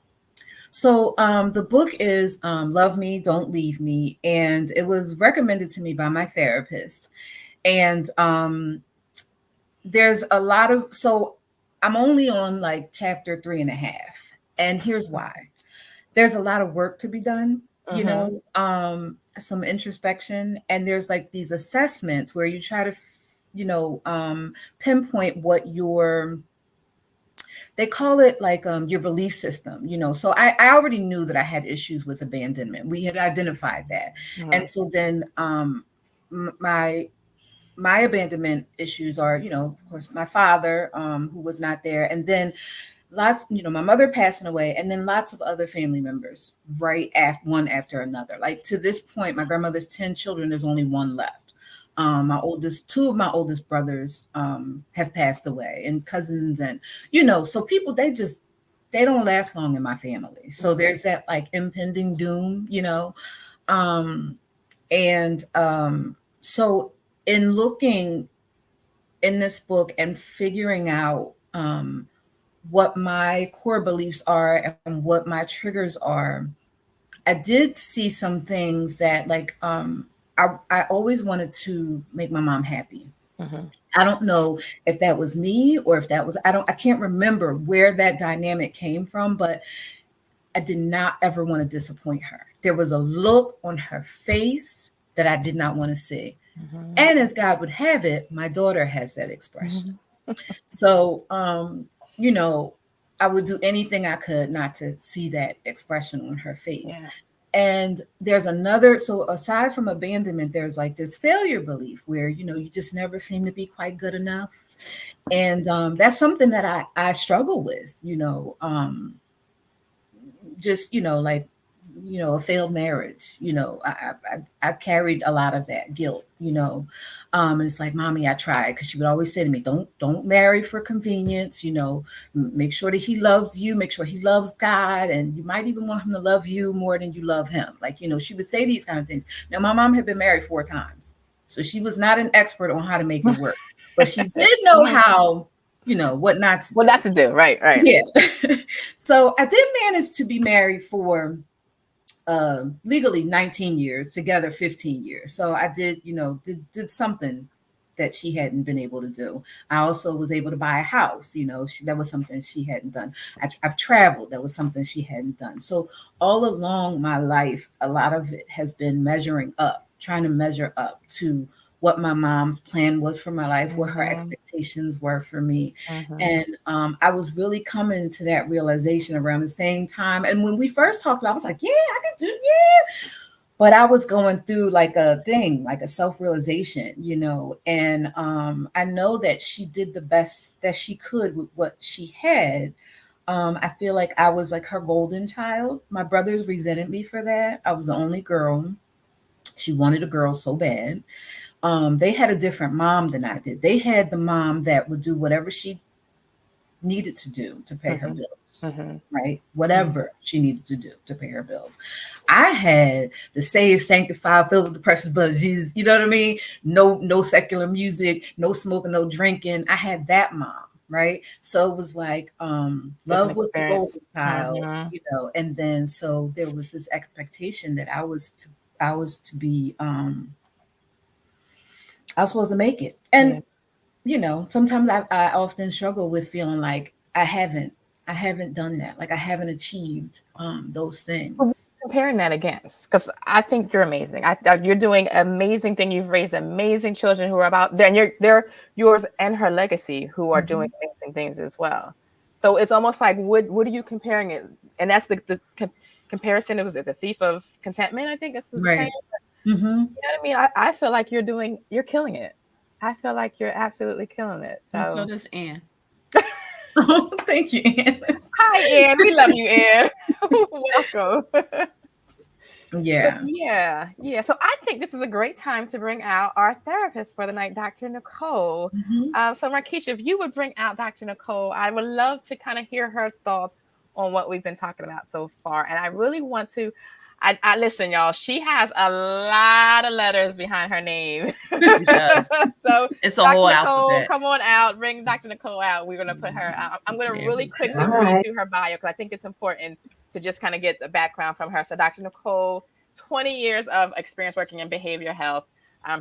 So the book is Love Me, Don't Leave Me. And it was recommended to me by my therapist. And there's a lot of, so I'm only on like chapter 3.5. And here's why. There's a lot of work to be done, some introspection, and there's like these assessments where you try to, pinpoint what they call it like your belief system, So I already knew that I had issues with abandonment. We had identified that. And so then my abandonment issues are, of course, my father, who was not there. And then lots, my mother passing away, and then lots of other family members one after another. Like to this point, my grandmother's 10 children, there's only one left. Two of my oldest brothers have passed away, and cousins, and so people, they don't last long in my family. So there's that like impending doom, so in looking in this book and figuring out what my core beliefs are and what my triggers are, I did see some things that like I always wanted to make my mom happy. I don't know if that was me or if that was, I can't remember where that dynamic came from, but I did not ever want to disappoint her. There was a look on her face that I did not want to see. And as God would have it, my daughter has that expression. So, I would do anything I could not to see that expression on her face. Yeah. And there's so aside from abandonment, there's like this failure belief where, you just never seem to be quite good enough. And that's something that I struggle with, like, a failed marriage, I carried a lot of that guilt, and it's like, Mommy, I tried, because she would always say to me, don't marry for convenience, make sure that he loves you, make sure he loves God, and you might even want him to love you more than you love him. Like, she would say these kind of things. Now, my mom had been married 4 times, so she was not an expert on how to make it work, but she did know how, what not to do. Right. Yeah. So I did manage to be married for legally 19 years, together 15 years. So I did, did something that she hadn't been able to do. I also was able to buy a house, that was something she hadn't done. I've traveled, that was something she hadn't done. So all along my life, a lot of it has been trying to measure up to what my mom's plan was for my life, what her expectations were for me. And I was really coming to that realization around the same time. And when we first talked about it, I was like, yeah, I can do, yeah. But I was going through like a self-realization, and I know that she did the best that she could with what she had. I feel like I was like her golden child. My brothers resented me for that. I was the only girl. She wanted a girl so bad. They had a different mom than I did. They had the mom that would do whatever she needed to do to pay her bills, right? Whatever she needed to do to pay her bills. I had the saved, sanctified, filled with the precious blood of Jesus. You know what I mean? No secular music, no smoking, no drinking. I had that mom, right? So it was like love was the golden child, and then so there was this expectation that I was to be I was supposed to make it. And, sometimes I often struggle with feeling like I haven't done that. Like I haven't achieved those things. Well, comparing that against, because I think you're amazing. You're doing amazing thing. You've raised amazing children who are about there, and they're yours and her legacy who are doing amazing things as well. So it's almost like, what are you comparing it? And that's the comparison. It was the thief of contentment. I think that's the same. You know what I mean? I feel like you're killing it. I feel like you're absolutely killing it. So does Ann. Oh, thank you, Ann. Hi, Ann. We love you, Ann. Welcome. Yeah. Yeah. So I think this is a great time to bring out our therapist for the night, Dr. Nicole. So Markeisha, if you would bring out Dr. Nicole, I would love to kind of hear her thoughts on what we've been talking about so far. And I really want to, I listen, y'all. She has a lot of letters behind her name. She does. So it's a whole Nicole, alphabet. Come on out. Bring Dr. Nicole out. We're going to put her out. I'm going to really quickly read through her bio because I think it's important to just kind of get the background from her. So Dr. Nicole, 20 years of experience working in behavioral health,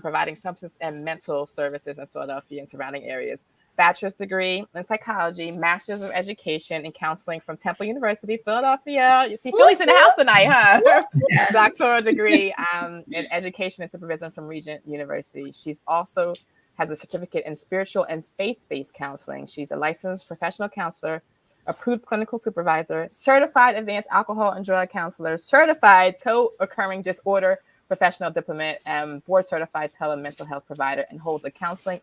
providing substance and mental services in Philadelphia and surrounding areas. bachelor's degree in psychology, master's of education and counseling from Temple University, Philadelphia. You see Philly's in the house tonight, huh? Doctoral degree in education and supervision from Regent University. She's also has a certificate in spiritual and faith-based counseling. She's a licensed professional counselor, approved clinical supervisor, certified advanced alcohol and drug counselor, certified co-occurring disorder professional diplomat, board certified telemental health provider, and holds a counseling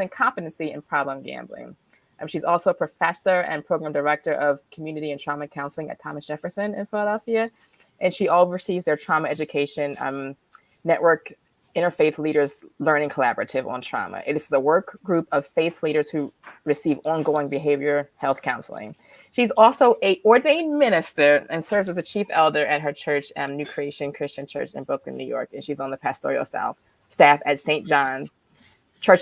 competency in problem gambling. She's also a professor and program director of community and trauma counseling at Thomas Jefferson in Philadelphia, and she oversees their trauma education network, Interfaith Leaders Learning Collaborative on Trauma. It is a work group of faith leaders who receive ongoing behavior health counseling. She's also an ordained minister and serves as a chief elder at her church, New Creation Christian Church in Brooklyn, New York. And she's on the pastoral staff at St. John St.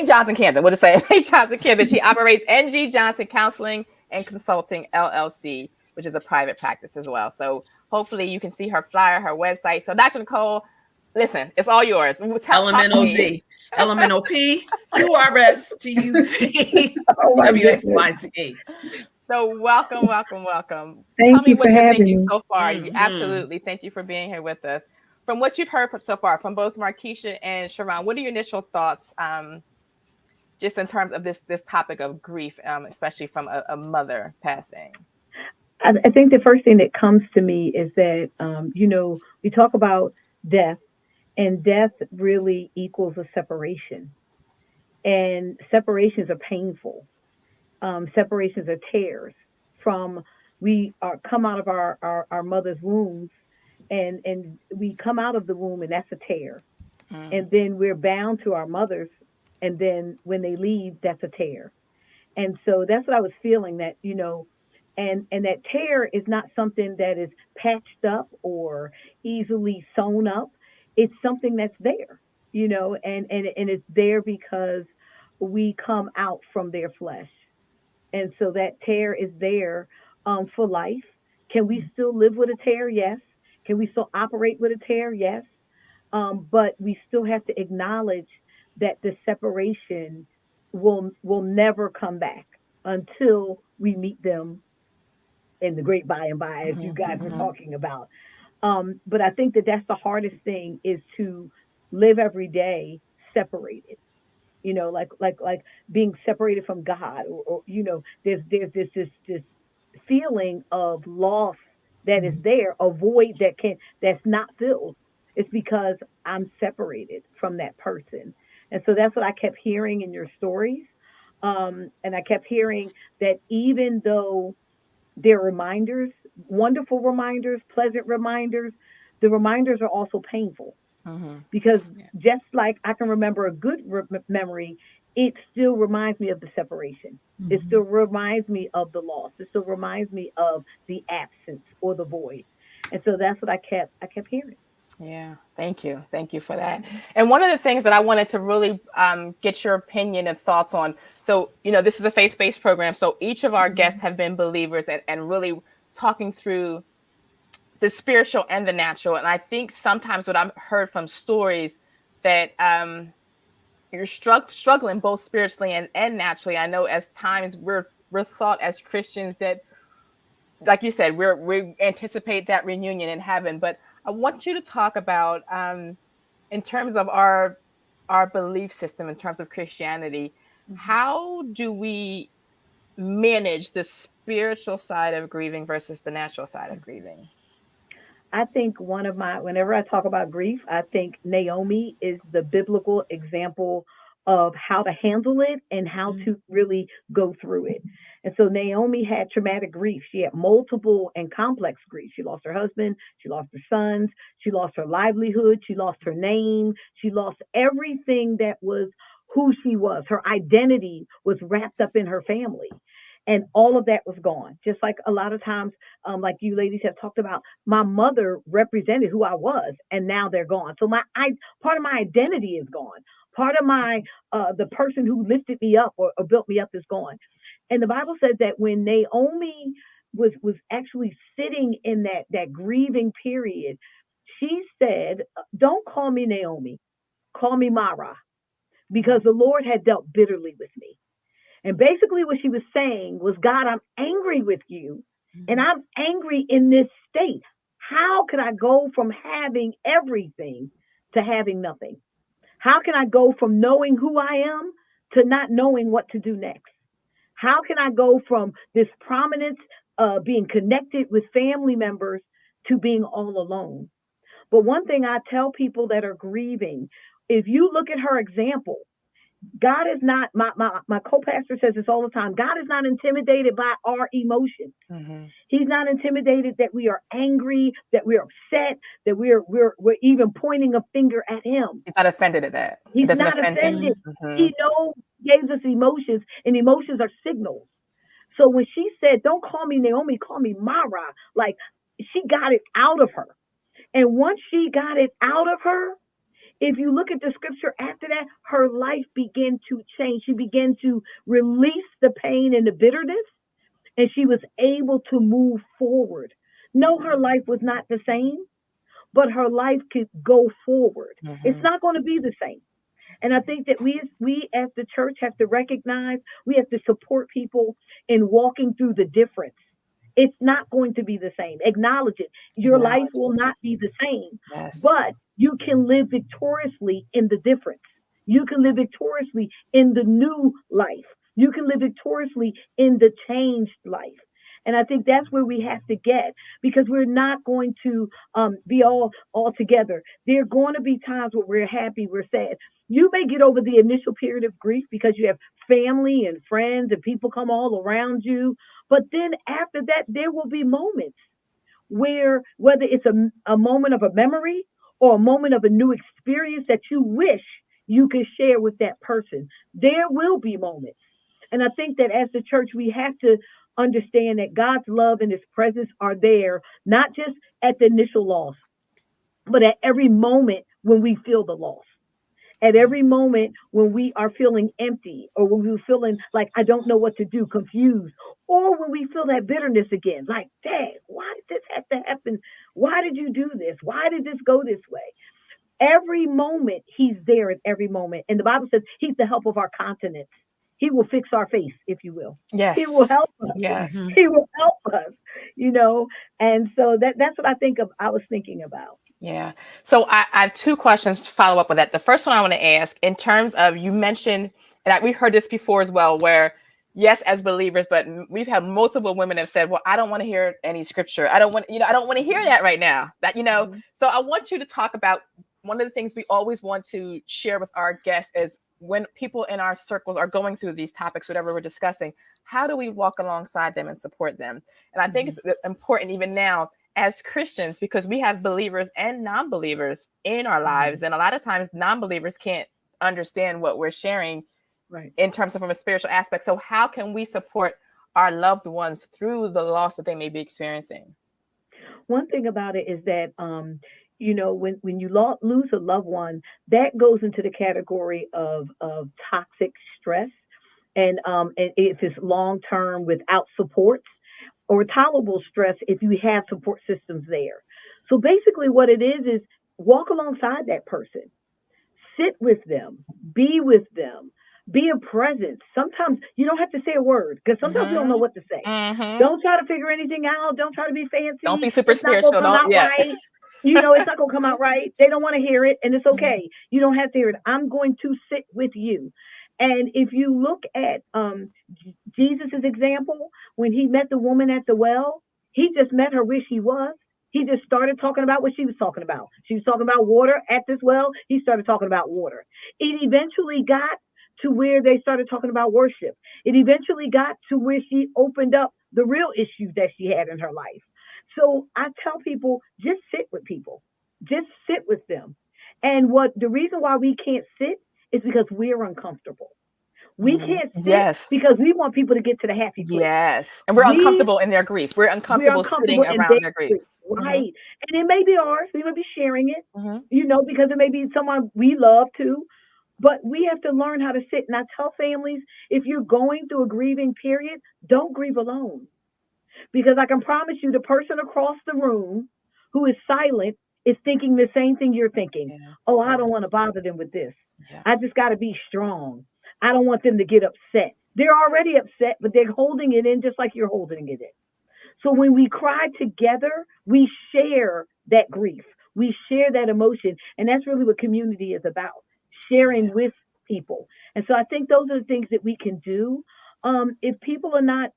John's in Camden. What to say? St. John's in Camden. She operates NG Johnson Counseling and Consulting LLC, which is a private practice as well. So hopefully you can see her flyer, her website. So Dr. Nicole, listen, it's all yours. LMNOZ, LMNOP, QRS, WXYZ. So welcome. Tell me what you're thinking so far. Absolutely. Thank you for being here with us. From what you've heard so far from both Markeisha and Sharon, what are your initial thoughts just in terms of this topic of grief, especially from a mother passing? I think the first thing that comes to me is that, we talk about death, and death really equals a separation. And separations are painful. Separations are tears from, come out of our mother's wombs, and we come out of the womb, and that's a tear. And then we're bound to our mothers, and then when they leave, that's a tear. And so that's what I was feeling, that, and that tear is not something that is patched up or easily sewn up. It's something that's there, and it's there because we come out from their flesh. And so that tear is there for life. Can we still live with a tear? Yes. Can we still operate with a tear? Yes. But we still have to acknowledge that the separation will never come back until we meet them in the great by and by, as you guys were talking about. But I think that's the hardest thing, is to live every day separated, like being separated from God, or there's this feeling of loss that is there, a void that's not filled. It's because I'm separated from that person. And so that's what I kept hearing in your stories. And I kept hearing that even though they're reminders, wonderful reminders, pleasant reminders, the reminders are also painful. Because just like I can remember a good memory, it still reminds me of the separation. It still reminds me of the loss. It still reminds me of the absence or the void. And so that's what I kept hearing. Yeah, thank you for that. And one of the things that I wanted to really get your opinion and thoughts on. So, this is a faith-based program. So each of our guests have been believers and really talking through the spiritual and the natural. And I think sometimes what I've heard from stories that you're struggling both spiritually and naturally. I know as times we're thought as Christians that, like you said, we anticipate that reunion in heaven. But I want you to talk about, in terms of our belief system, in terms of Christianity, how do we manage the spiritual side of grieving versus the natural side of grieving? I think whenever I talk about grief, I think Naomi is the biblical example of how to handle it and how to really go through it. And so Naomi had traumatic grief. She had multiple and complex grief. She lost her husband. She lost her sons. She lost her livelihood. She lost her name. She lost everything that was who she was. Her identity was wrapped up in her family. And all of that was gone. Just like a lot of times, like you ladies have talked about, my mother represented who I was, and now they're gone. So part of my identity is gone. Part of my the person who lifted me up or built me up is gone. And the Bible says that when Naomi was actually sitting in that grieving period, she said, don't call me Naomi, call me Mara, because the Lord had dealt bitterly with me. And basically what she was saying was, God, I'm angry with you, and I'm angry in this state. How can I go from having everything to having nothing? How can I go from knowing who I am to not knowing what to do next? How can I go from this prominence, being connected with family members, to being all alone? But one thing I tell people that are grieving, if you look at her example, God is not, my co-pastor says this all the time, God is not intimidated by our emotions. He's not intimidated that we are angry, that we're upset, that we're even pointing a finger at him. He's not offended at that. He's not offended. He knows, gives us emotions, and emotions are signals. So when she said, don't call me Naomi, call me Mara, like, she got it out of her. And once she got it out of her, if you look at the scripture after that, her life began to change. She began to release the pain and the bitterness, and she was able to move forward. No, her life was not the same, but her life could go forward. It's not going to be the same. And I think that we as the church have to recognize, we have to support people in walking through the difference. It's not going to be the same. Acknowledge it. Your life will not be the same, but you can live victoriously in the difference. You can live victoriously in the new life. You can live victoriously in the changed life. And I think that's where we have to get, because we're not going to be all together. There are going to be times where we're happy, we're sad. You may get over the initial period of grief because you have family and friends and people come all around you. But then after that, there will be moments where, whether it's a moment of a memory or a moment of a new experience that you wish you could share with that person, there will be moments. And I think that as the church, we have to understand that God's love and his presence are there, not just at the initial loss, but at every moment when we feel the loss. At every moment when we are feeling empty, or when we're feeling like, I don't know what to do, confused, or when we feel that bitterness again, like, dang, why did this have to happen? Why did you do this? Why did this go this way? Every moment, he's there at every moment. And the Bible says he's the help of our countenance. He will fix our face, if you will. Yes. He will help us. Yes. He will help us, And so that's what I was thinking about. Yeah. So I have two questions to follow up with that. The first one I want to ask, in terms of, you mentioned, and we've heard this before as well, where yes, as believers, but we've had multiple women have said, well, I don't want to hear any scripture. I don't want to hear that right now. So I want you to talk about one of the things we always want to share with our guests is, when people in our circles are going through these topics, whatever we're discussing, how do we walk alongside them and support them? And I think it's important even now as Christians, because we have believers and non-believers in our lives. And a lot of times non-believers can't understand what we're sharing in terms of from a spiritual aspect. So how can we support our loved ones through the loss that they may be experiencing? One thing about it is that, when you lose a loved one, that goes into the category of toxic stress. And if it's long-term without supports, or tolerable stress if you have support systems there. So basically what it is walk alongside that person, sit with them, be with them, be a presence. Sometimes you don't have to say a word, because sometimes you don't know what to say. Don't try to figure anything out. Don't try to be fancy. Don't be super spiritual. It's not going to come out right. They don't want to hear it, and it's okay. You don't have to hear it. I'm going to sit with you. And if you look at Jesus's example, when he met the woman at the well, he just met her where she was. He just started talking about what she was talking about. She was talking about water at this well. He started talking about water. It eventually got to where they started talking about worship. It eventually got to where she opened up the real issues that she had in her life. So I tell people, just sit with people. Just sit with them. And the reason why we can't sit is because we're uncomfortable. We can't sit because we want people to get to the happy place. Yes. And we're uncomfortable in their grief. We're uncomfortable sitting around their grief. Right. And it may be ours. We may be sharing it, because it may be someone we love too. But we have to learn how to sit. And I tell families, if you're going through a grieving period, don't grieve alone. Because I can promise you, the person across the room who is silent is thinking the same thing you're thinking. Yeah. Oh, I don't want to bother them with this. Yeah. I just got to be strong. I don't want them to get upset. They're already upset, but they're holding it in just like you're holding it in. So when we cry together, we share that grief. We share that emotion. And that's really what community is about, sharing with people. And so I think those are the things that we can do. If people are not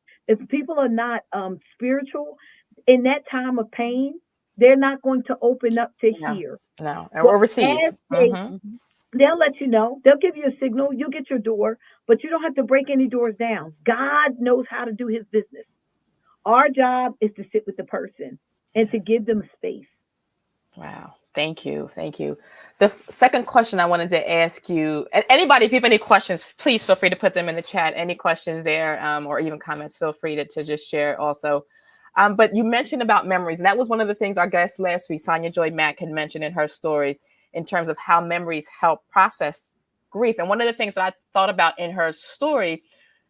spiritual in that time of pain, they're not going to open up to hear. No, or receive. They'll let you know. They'll give you a signal. You'll get your door, but you don't have to break any doors down. God knows how to do his business. Our job is to sit with the person and to give them space. Wow. Thank you. Thank you. The second question I wanted to ask you, and anybody, if you have any questions, please feel free to put them in the chat. Any questions there, or even comments, feel free to just share also. But you mentioned about memories, and that was one of the things our guest last week, Sonia Joy Mack, had mentioned in her stories in terms of how memories help process grief. And one of the things that I thought about in her story,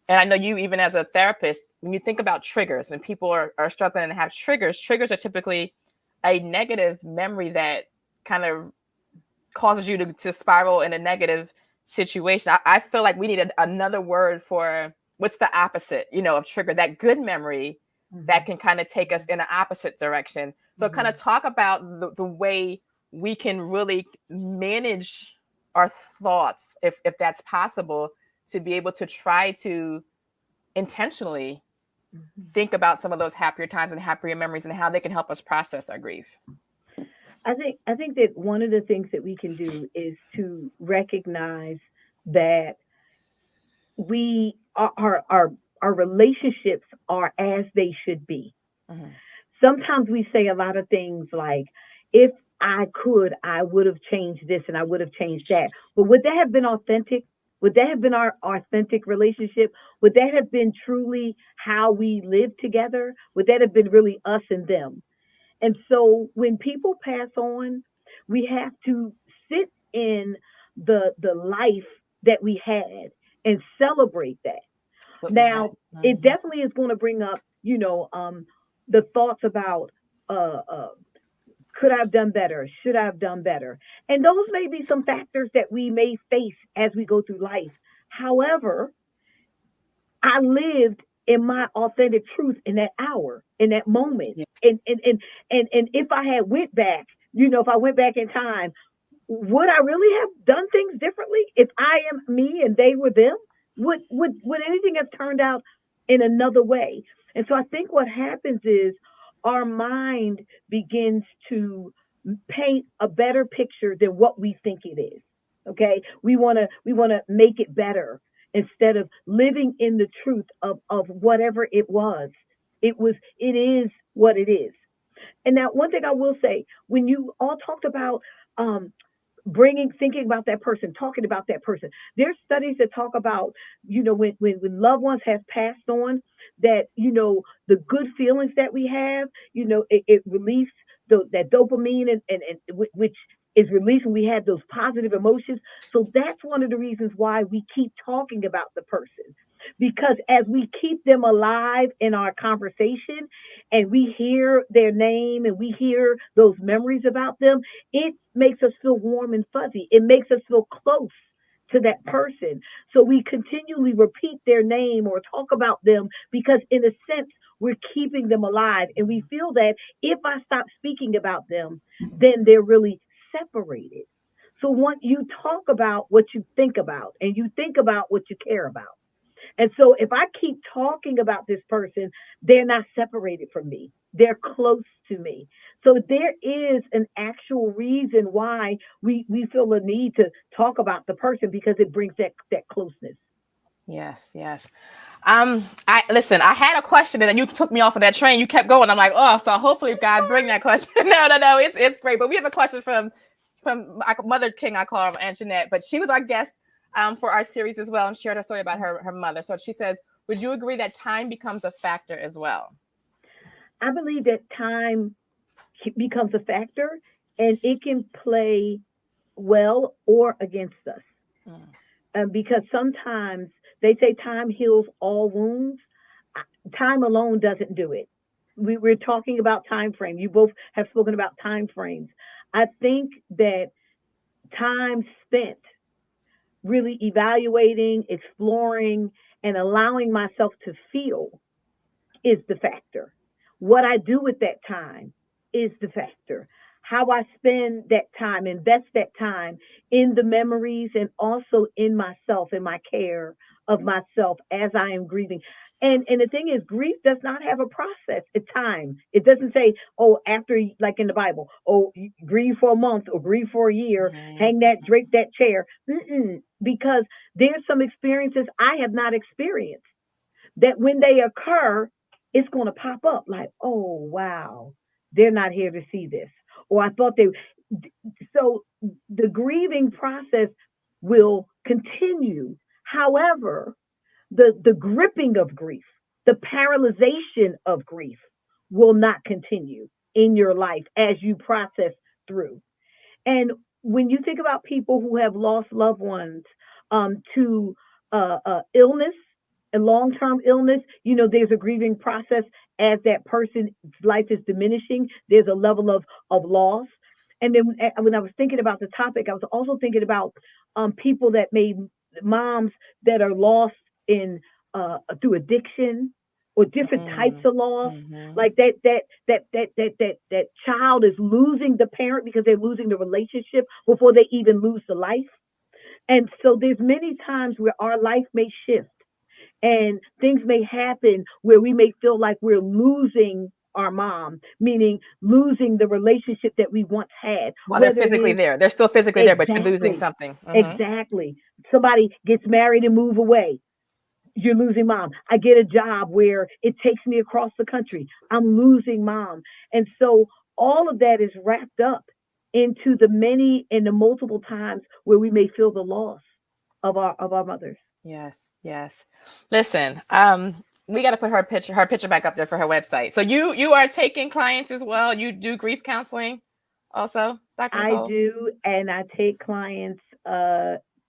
and I know you even as a therapist, when you think about triggers, when people are struggling and have triggers are typically a negative memory that kind of causes you to spiral in a negative situation. I feel like we need another word for what's the opposite, of trigger, that good memory that can kind of take us in an opposite direction. So kind of talk about the way we can really manage our thoughts, if that's possible, to be able to try to intentionally think about some of those happier times and happier memories and how they can help us process our grief. I think that one of the things that we can do is to recognize that we our relationships are as they should be. Sometimes we say a lot of things like, if I could, I would have changed this and I would have changed that. But would that have been authentic? Would that have been our authentic relationship? Would that have been truly how we lived together? Would that have been really us and them? And so when people pass on, we have to sit in the life that we had and celebrate that. Now, it definitely is going to bring up, the thoughts about, could I have done better? Should I have done better? And those may be some factors that we may face as we go through life. However, I lived in my authentic truth in that hour, in that moment. Yeah. And if I had went back, if I went back in time, would I really have done things differently? If I am me and they were them, would anything have turned out in another way? And so I think what happens is our mind begins to paint a better picture than what we think it is. Okay. We want to make it better instead of living in the truth of whatever it was. It is what it is. And now one thing I will say, when you all talked about, thinking about that person, talking about that person, there's studies that talk about, when loved ones have passed on, that, the good feelings that we have, it released that dopamine and which is released when we have those positive emotions. So that's one of the reasons why we keep talking about the person, because as we keep them alive in our conversation and we hear their name and we hear those memories about them, it makes us feel warm and fuzzy. It makes us feel close to that person. So we continually repeat their name or talk about them because, in a sense, we're keeping them alive. And we feel that if I stop speaking about them, then they're really separated. So once you talk about what you think about and you think about what you care about. And so if I keep talking about this person, they're not separated from me. They're close to me. So there is an actual reason why we feel a need to talk about the person, because it brings that closeness. Yes. I had a question and then you took me off of that train. You kept going. I'm like, so hopefully God bring that question. No, it's great. But we have a question from Mother King, I call her, Aunt Jeanette, but she was our guest for our series as well and shared a story about her mother. So she says, would you agree that time becomes a factor as well? I believe that time becomes a factor, and it can play well or against us. Because sometimes they say time heals all wounds. Time alone doesn't do it. We're talking about time frame. You both have spoken about time frames. I think that time spent really evaluating, exploring, and allowing myself to feel is the factor. What I do with that time is the factor. How I spend that time, invest that time in the memories and also in myself, in my care of myself as I am grieving. And the thing is, grief does not have a process, a time. It doesn't say, oh, after, like in the Bible, oh, grieve for a month or grieve for a year, hang that, drape that chair. Because there's some experiences I have not experienced that when they occur, it's going to pop up like, oh, wow, they're not here to see this. Or I thought they, so the grieving process will continue. However, the gripping of grief, the paralyzation of grief will not continue in your life as you process through. And when you think about people who have lost loved ones to illness, a long-term illness, there's a grieving process as that person's life is diminishing. There's a level of loss. And then when I was thinking about the topic, I was also thinking about people that made moms that are lost in through addiction or different types of loss, like that child is losing the parent because they're losing the relationship before they even lose the life. And so there's many times where our life may shift and things may happen where we may feel like we're losing our mom, meaning losing the relationship that we once had. Well, they're physically there. They're still physically there, but you're losing something. Exactly. Somebody gets married and move away. You're losing mom. I get a job where it takes me across the country. I'm losing mom. And so all of that is wrapped up into the many and the multiple times where we may feel the loss of our mothers. Yes. Listen, we got to put her picture back up there for her website. So you are taking clients as well. You do grief counseling also, Dr. Nicole? I do, and I take clients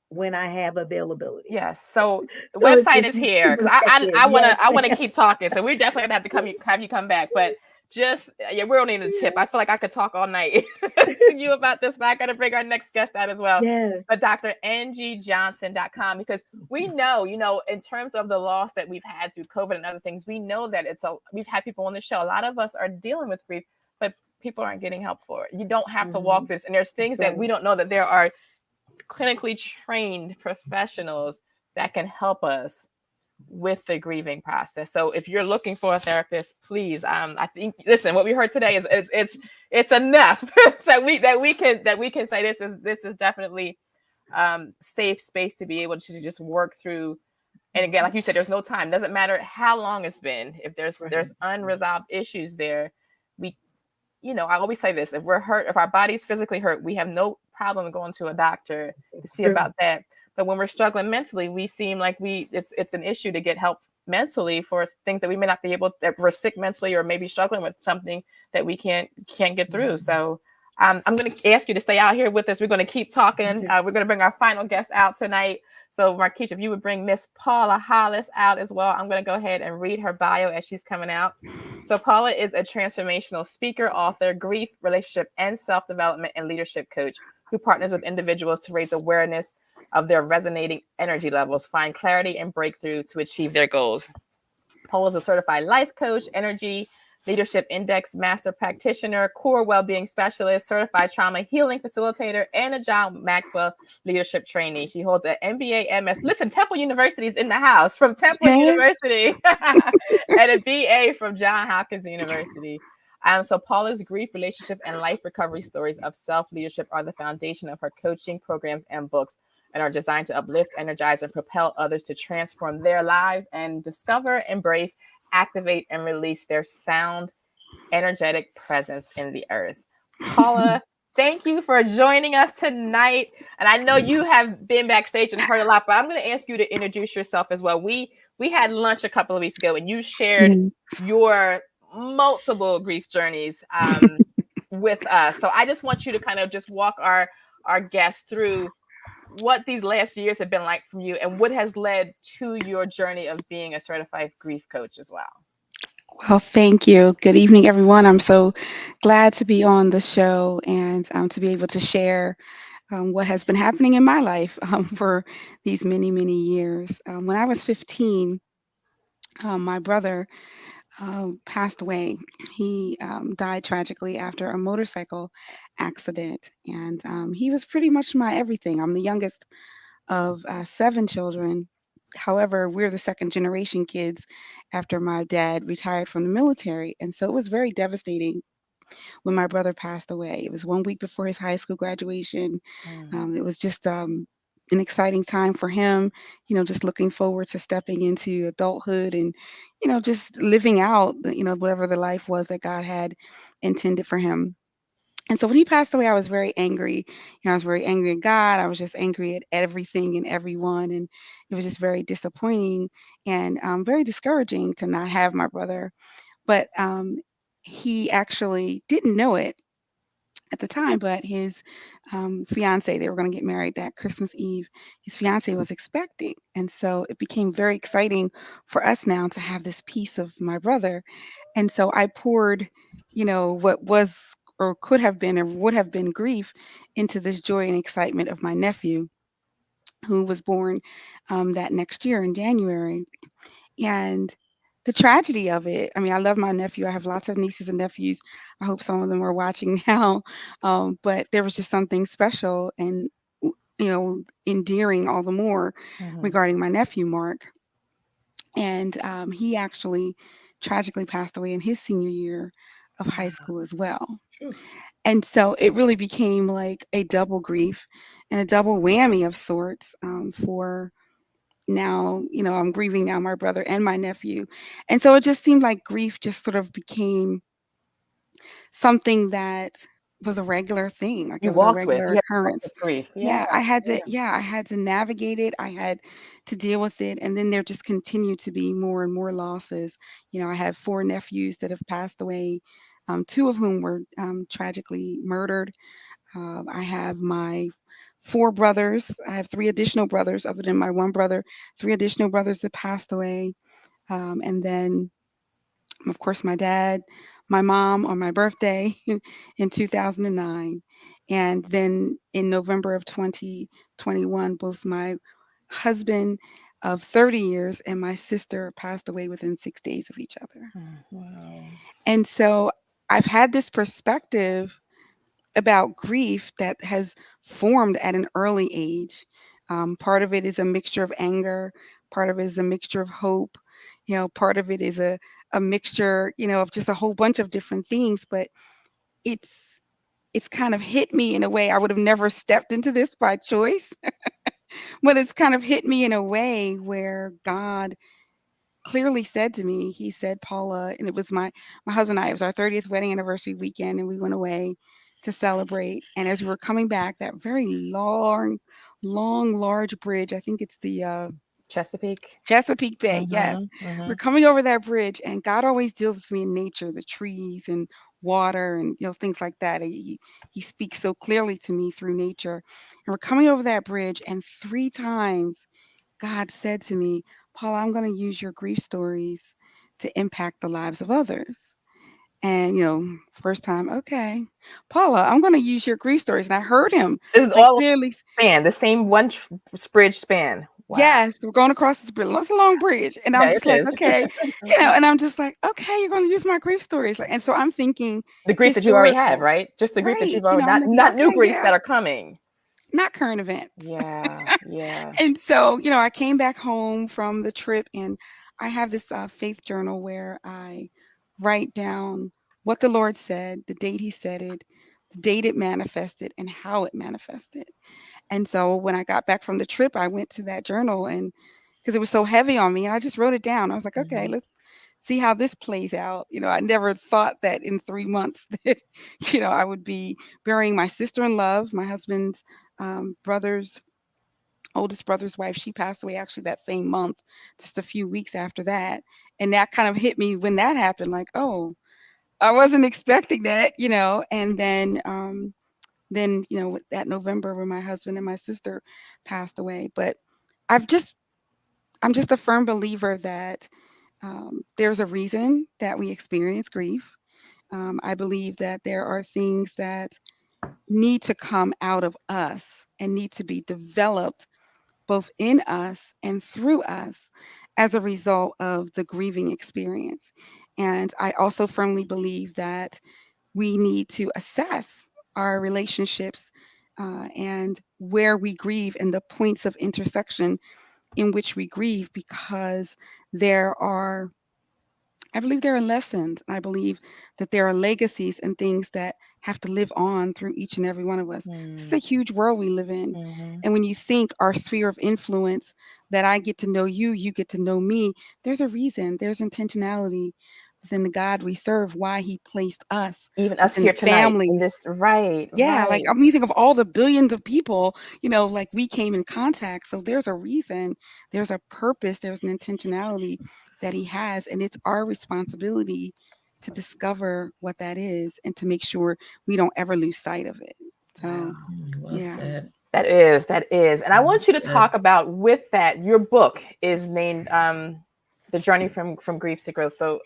when I have availability. Yes. So the website is here because I want to keep talking. So we're definitely gonna have to have you come back. But we're only in the tip. I feel like I could talk all night to you about this, but I got to bring our next guest out as well. Yes. But drngjohnson.com, because we know, in terms of the loss that we've had through COVID and other things, we know that we've had people on the show. A lot of us are dealing with grief, but people aren't getting help for it. You don't have to walk this. And there's things that we don't know, that there are clinically trained professionals that can help us with the grieving process. So if you're looking for a therapist, please, I think, listen, what we heard today is it's enough that we can say this is definitely safe space to be able to just work through. And again, like you said, there's no time. Doesn't matter how long it's been. If there's unresolved issues there, I always say this: if we're hurt, if our body's physically hurt, we have no problem going to a doctor to see about that. But when we're struggling mentally, we seem like it's an issue to get help mentally for things that we may not be able, that we're sick mentally or maybe struggling with something that we can't get through. So I'm going to ask you to stay out here with us. We're going to keep talking. We're going to bring our final guest out tonight. So Marquisha, if you would bring Miss Paula Hollis out as well, I'm going to go ahead and read her bio as she's coming out. So Paula is a transformational speaker, author, grief, relationship, and self-development and leadership coach who partners with individuals to raise awareness of their resonating energy levels, find clarity and breakthrough to achieve their goals. Paula is a certified life coach, energy leadership index master practitioner, core well-being specialist, certified trauma healing facilitator, and a John Maxwell leadership trainee. She holds an MBA, MS. Listen, Temple University is in the house, from Temple University, and a BA from Johns Hopkins University. So Paula's grief, relationship, and life recovery stories of self-leadership are the foundation of her coaching programs and books, and are designed to uplift, energize, and propel others to transform their lives and discover, embrace, activate, and release their sound, energetic presence in the earth. Paula, thank you for joining us tonight. And I know you have been backstage and heard a lot, but I'm going to ask you to introduce yourself as well. We had lunch a couple of weeks ago, and you shared your multiple grief journeys with us. So I just want you to kind of just walk our guests through what these last years have been like from you and what has led to your journey of being a certified grief coach as well. Well, thank you. Good evening, everyone. I'm so glad to be on the show and to be able to share what has been happening in my life for these many, many years. When I was 15, my brother passed away. He died tragically after a motorcycle accident, and he was pretty much my everything. I'm the youngest of seven children. However, we're the second generation kids after my dad retired from the military. And so it was very devastating when my brother passed away. It was 1 week before his high school graduation. It was just an exciting time for him, just looking forward to stepping into adulthood and, just living out, whatever the life was that God had intended for him. And so when he passed away, I was very angry. I was very angry at God. I was just angry at everything and everyone. And it was just very disappointing and very discouraging to not have my brother. But he actually didn't know it at the time, but his fiance, they were going to get married that Christmas Eve. His fiance was expecting. And so it became very exciting for us now to have this piece of my brother. And so I poured, what was or could have been or would have been grief into this joy and excitement of my nephew, who was born that next year in January. And the tragedy of it, I mean, I love my nephew. I have lots of nieces and nephews. I hope some of them are watching now. But there was just something special and, endearing all the more regarding my nephew, Mark. And he actually tragically passed away in his senior year of high school as well. And so it really became like a double grief and a double whammy of sorts for now, I'm grieving now my brother and my nephew. And so it just seemed like grief just sort of became something that was a regular thing. Like it You was a walked with. regular You had to walk occurrence. with grief. Yeah, Yeah. I had to navigate it. I had to deal with it. And then there just continued to be more and more losses. I had four nephews that have passed away, two of whom were tragically murdered. I have my four brothers. I have three additional brothers, other than my one brother, three additional brothers that passed away. And then, of course, my dad, my mom on my birthday in 2009. And then in November of 2021, both my husband of 30 years and my sister passed away within 6 days of each other. Wow. And so I've had this perspective about grief that has formed at an early age. Part of it is a mixture of anger, part of it is a mixture of hope, part of it is a mixture, of just a whole bunch of different things. But it's it's kind of hit me in a way I would have never stepped into this by choice, but it's kind of hit me in a way where God clearly said to me, he said, Paula, and it was my husband and I, it was our 30th wedding anniversary weekend, and we went away to celebrate. And as we were coming back, that very long, long, large bridge, I think it's the Chesapeake. Chesapeake Bay, yes. We're coming over that bridge, and God always deals with me in nature, the trees and water and things like that. He speaks so clearly to me through nature. And we're coming over that bridge, and three times God said to me, Paula, I'm going to use your grief stories to impact the lives of others. And, first time, okay, Paula, I'm going to use your grief stories. And I heard him This is like all clearly. span, the same one bridge span. Wow. Yes, we're going across this bridge. It's a long bridge. And I'm just like, okay, and I'm just like, okay, you're going to use my grief stories. And so I'm thinking the grief that you already historical. had, right? Just the grief that Right. you've already, I'm not thinking, not new okay, griefs yeah, that are coming. not current events. Yeah. And so, I came back home from the trip, and I have this faith journal where I write down what the Lord said, the date He said it, the date it manifested, and how it manifested. And so when I got back from the trip, I went to that journal, and because it was so heavy on me, and I just wrote it down. I was like, okay, let's see how this plays out. I never thought that in 3 months that, I would be burying my sister-in-law, my husband's oldest brother's wife. She passed away actually that same month, just a few weeks after that. And that kind of hit me when that happened, like, oh, I wasn't expecting that, and then that November when my husband and my sister passed away. But I've just I'm just a firm believer that There's a reason that we experience grief. I believe that there are things that need to come out of us and need to be developed both in us and through us as a result of the grieving experience. And I also firmly believe that we need to assess our relationships and where we grieve and the points of intersection in which we grieve, because there are I believe there are lessons. I believe that there are legacies and things that have to live on through each and every one of us. This is a huge world we live in. Mm-hmm. And when you think our sphere of influence, that I get to know you, you get to know me, there's a reason, there's intentionality within the God we serve, why he placed us Even us within here tonight in families. this, right, Yeah, like right. I mean, you think of all the billions of people, like we came in contact. So there's a reason, there's a purpose, there's an intentionality that he has, and it's our responsibility to discover what that is and to make sure we don't ever lose sight of it. So, Well yeah. said. That is. And I want you to talk about, with that, your book is named The Journey from Grief to Growth. So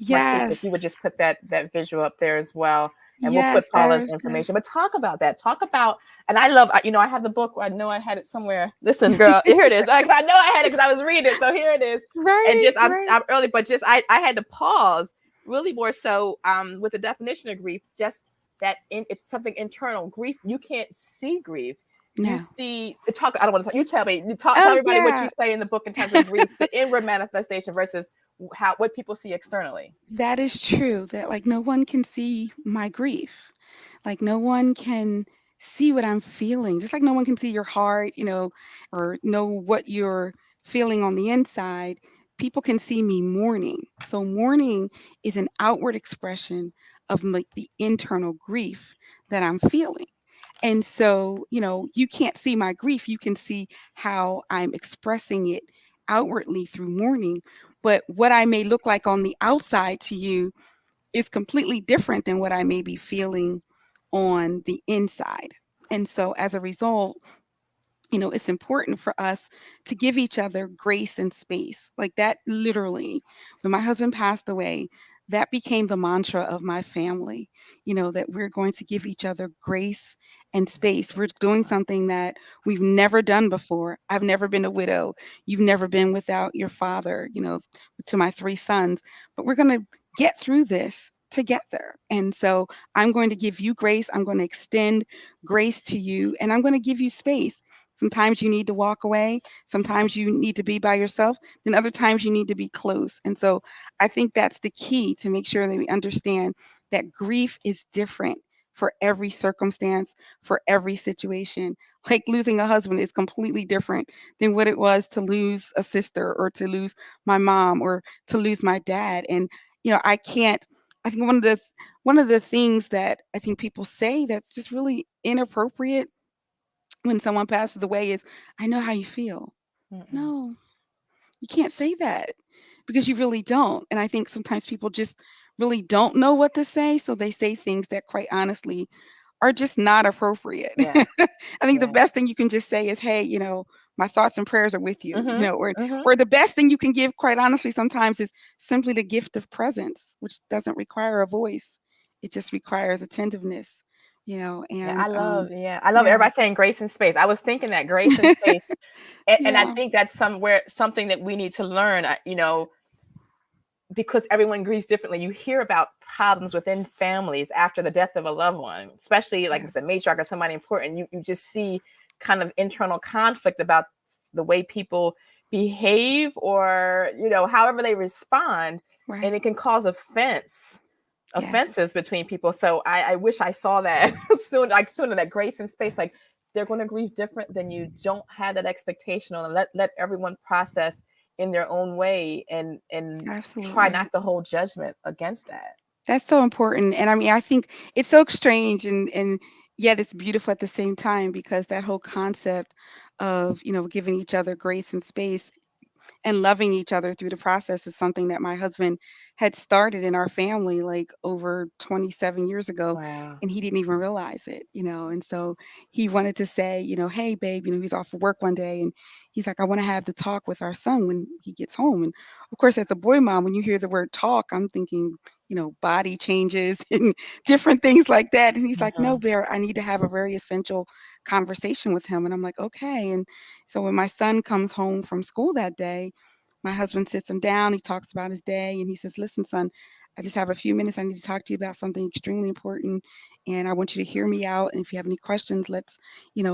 Marquise, if you would Yes. just put that visual up there as well. And we'll put Yes, there Paula's is that. information. But talk about that. Talk about, and I love, I have the book. I know I had it somewhere. Listen, girl, here it is. I know I had it because I was reading it. So here it is. And Right, just, I'm right. early, but just, I had to pause really more so with the definition of grief, just that it's something internal. Grief, you can't see grief. You No. see, talk. I don't want to. You tell me. You tell Oh, everybody what yeah. you say in the book in terms of grief, the inward manifestation versus what people see externally. That is true. That like no one can see my grief. Like no one can see what I'm feeling. Just like no one can see your heart, or know what you're feeling on the inside. People can see me mourning. So mourning is an outward expression of the internal grief that I'm feeling. And so, you can't see my grief. You can see how I'm expressing it outwardly through mourning. But what I may look like on the outside to you is completely different than what I may be feeling on the inside. And so, as a result, it's important for us to give each other grace and space. Like that, literally, when my husband passed away, that became the mantra of my family, that we're going to give each other grace and space. We're doing something that we've never done before. I've never been a widow. You've never been without your father, to my 3 sons, but we're going to get through this together. And so I'm going to give you grace. I'm going to extend grace to you, and I'm going to give you space. Sometimes you need to walk away. Sometimes you need to be by yourself. Then other times you need to be close. And so I think that's the key, to make sure that we understand that grief is different for every circumstance, for every situation. Like losing a husband is completely different than what it was to lose a sister, or to lose my mom, or to lose my dad. And I can't. I think one of the things that I think people say that's just really inappropriate when someone passes away is, I know how you feel. Mm-mm. No, you can't say that, because you really don't. And I think sometimes people just really don't know what to say. So they say things that quite honestly are just not appropriate. Yeah. I think the Yeah. best thing you can just say is, hey, my thoughts and prayers are with you, Mm-hmm. or the best thing you can give, quite honestly, sometimes is simply the gift of presence, which doesn't require a voice. It just requires attentiveness, Yeah, and I love yeah, everybody saying grace and space. I was thinking that grace and space, and I yeah, think that's something that we need to learn. Because everyone grieves differently. You hear about problems within families after the death of a loved one, especially like yeah, if it's a matriarch or somebody important. You just see kind of internal conflict about the way people behave, or however they respond, and right. it can cause Yes, offenses between people. So I wish I saw that sooner, that grace and space, like they're going to grieve different than you. Don't have that expectation on them. Let everyone process in their own way, and try absolutely. not to hold judgment against that. That's so important. And I mean, I think it's so strange, and yet it's beautiful at the same time, because that whole concept of, giving each other grace and space, and loving each other through the process is something that my husband had started in our family like over 27 years ago, Wow. and he didn't even realize it, and so he wanted to say, hey babe, he's off of work one day, and he's like, I want to have the talk with our son when he gets home. And of course, as a boy mom, when you hear the word talk, I'm thinking, body changes and different things like that. And he's like, no, Mhm. Bear, I need to have a very essential conversation with him. And I'm like, okay. And so when my son comes home from school that day, my husband sits him down, he talks about his day, and he says, listen, son, I just have a few minutes. I need to talk to you about something extremely important. And I want you to hear me out. And if you have any questions, let's,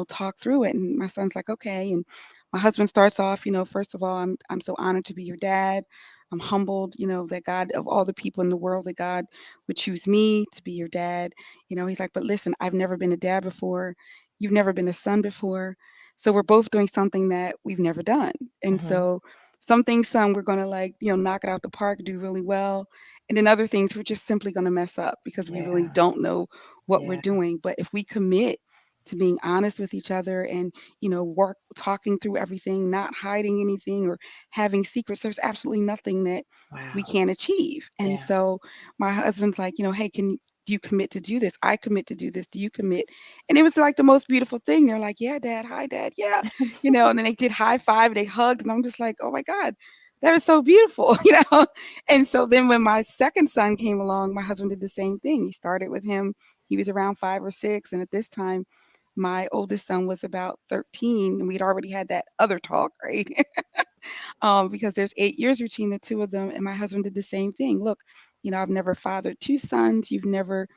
talk through it. And my son's like, okay. And my husband starts off, first of all, I'm so honored to be your dad. I'm humbled, that God, of all the people in the world, that God would choose me to be your dad. He's like, but listen, I've never been a dad before. You've never been a son before. So we're both doing something that we've never done. And Mhm. so some things, son, we're going to like, knock it out the park, do really well. And then other things, we're just simply going to mess up because we really Yeah. don't know what we're Yeah. doing. But if we commit to being honest with each other and, work talking through everything, not hiding anything or having secrets, there's absolutely nothing that we Wow. can't achieve. And Yeah. so my husband's like, hey, do you commit to do this? I commit to do this. Do you commit? And it was like the most beautiful thing. They're like, yeah, dad. Hi, dad. Yeah. And then they did high five, they hugged. And I'm just like, oh my God, that was so beautiful, And so then when my second son came along, my husband did the same thing. He started with him. He was around 5 or 6. And at this time, my oldest son was about 13, and we'd already had that other talk, right? Because there's 8 years between the two of them. And my husband did the same thing. Look, I've never fathered two sons. You've never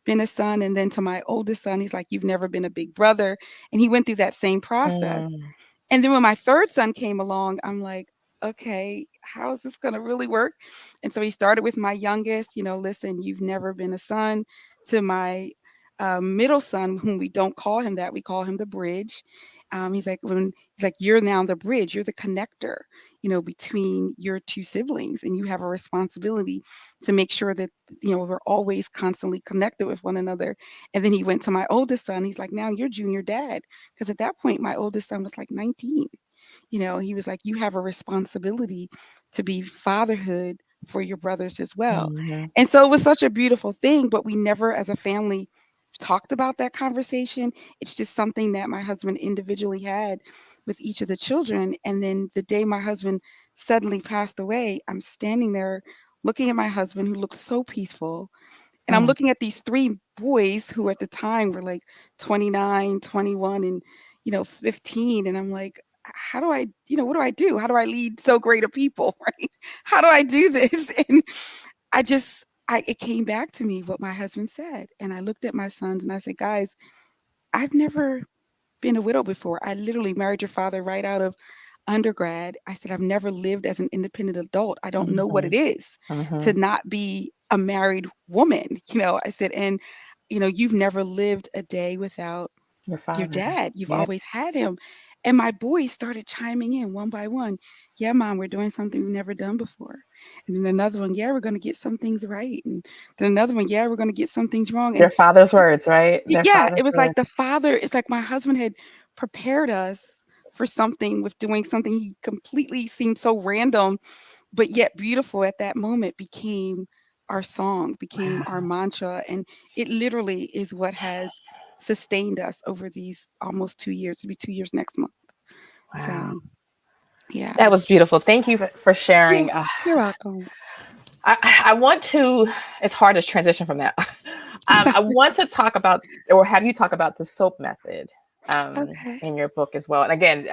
been a son. And then to my oldest son, he's like, you've never been a big brother. And he went through that same process. Mm. And then when my third son came along, I'm like, okay, how is this going to really work? And so he started with my youngest, listen, you've never been a son, to my middle son, whom we don't call him that, we call him the bridge. He's like, you're now the bridge, you're the connector, between your two siblings, and you have a responsibility to make sure that, we're always constantly connected with one another. And then he went to my oldest son. He's like, now you're junior dad. Because at that point, my oldest son was like 19. He was like, you have a responsibility to be fatherhood for your brothers as well. Mhm. And so it was such a beautiful thing, but we never as a family talked about that conversation. It's just something that my husband individually had with each of the children. And then the day my husband suddenly passed away, I'm standing there looking at my husband, who looked so peaceful, and I'm Mm. looking at these three boys who at the time were like 29, 21, and 15. And I'm like, how do I, what do I do? How do I lead so great a people? Right? How do I do this? And it came back to me what my husband said. And I looked at my sons and I said, guys, I've never been a widow before. I literally married your father right out of undergrad. I said, I've never lived as an independent adult. I don't know what it Mhm. is to Mhm. not be a married woman. I said, and, you've never lived a day without Your your father. dad. You've Yeah. always had him. And my boys started chiming in one by one. Yeah, mom, we're doing something we've never done before. And then another one, yeah, we're going to get some things right. And then another one, yeah, we're going to get some things wrong. And Their father's words, right? Their yeah, father's it was like words. the father, it's like my husband had prepared us for something with doing something he completely seemed so random, but yet beautiful at that moment, became our song, became our Wow. mantra. And it literally is what has sustained us over these almost 2 years. It'll be 2 years next month. Wow. So, yeah. That was beautiful. Thank you for You're, sharing. you're welcome. I want to, it's hard to transition from that. I want to talk about, or have you talk about the soap method Okay. in your book as well. And again,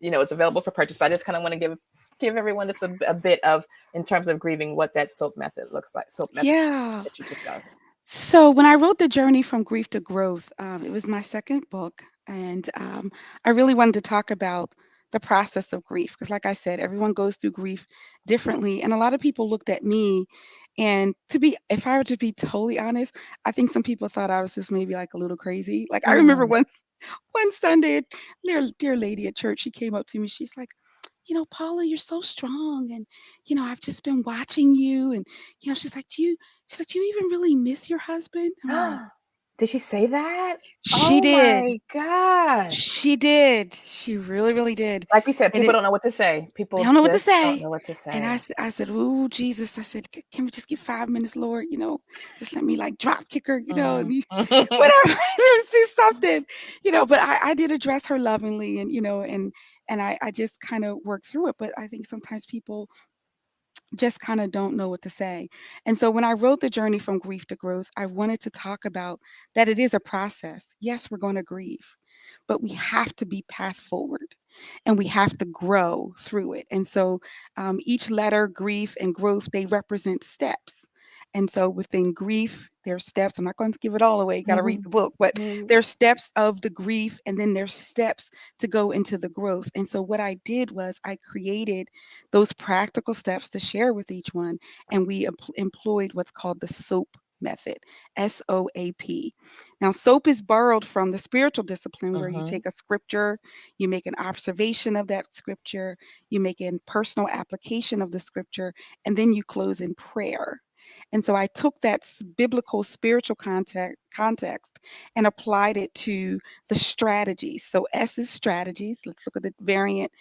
it's available for purchase, but I just kind of want to give everyone just a bit of, in terms of grieving, what that soap method looks like, soap method Yeah. that you discuss. So when I wrote The Journey from Grief to Growth, it was my second book, and I really wanted to talk about the process of grief because, like I said, everyone goes through grief differently, and a lot of people looked at me, and if I were to be totally honest, I think some people thought I was just maybe like a little crazy. Like I remember Mm. once, one Sunday, dear lady at church, she came up to me, she's like, Paula, you're so strong, and I've just been watching you, and she's like, do you even really miss your husband? I'm like, Did she say that? She did. My gosh. She did. She really, really did. Like we said, And people don't know what to say. People they don't know what to just don't say. know what to say. And I said, "Oh, Jesus." I said, "Can we just get 5 minutes, Lord? Just let me like drop kick her, and whatever, just do something, But I did address her lovingly, and I just kind of worked through it. But I think sometimes people just kind of don't know what to say. And so when I wrote The Journey from Grief to Growth, I wanted to talk about that it is a process. Yes, we're going to grieve, but we have to be path forward and we have to grow through it. And so each letter, grief and growth, they represent steps. And so within grief, there's steps. I'm not going to give it all away. You got to read the book, but there's steps of the grief and then there's steps to go into the growth. And so what I did was I created those practical steps to share with each one. And we employed what's called the SOAP method, SOAP. Now, SOAP is borrowed from the spiritual discipline where you take a scripture, you make an observation of that scripture, you make a personal application of the scripture, and then you close in prayer. And so I took that biblical spiritual context and applied it to the strategies. So S is strategies. Let's look at the variant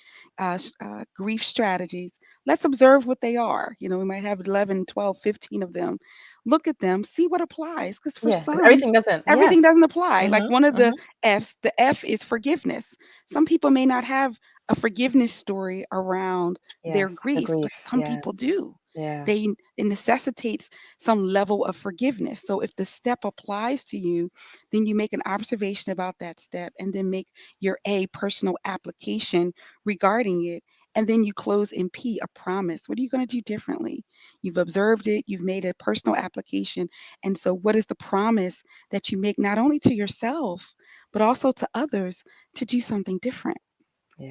grief strategies. Let's observe what they are. We might have 11, 12, 15 of them. Look at them, see what applies. Because for some, everything doesn't apply. Like one of the F's, the F is forgiveness. Some people may not have a forgiveness story around their grief, but some people do. It necessitates some level of forgiveness. So if the step applies to you, then you make an observation about that step and then make your A, personal application regarding it. And then you close in P, a promise. What are you going to do differently? You've observed it, you've made a personal application. And so what is the promise that you make not only to yourself, but also to others to do something different?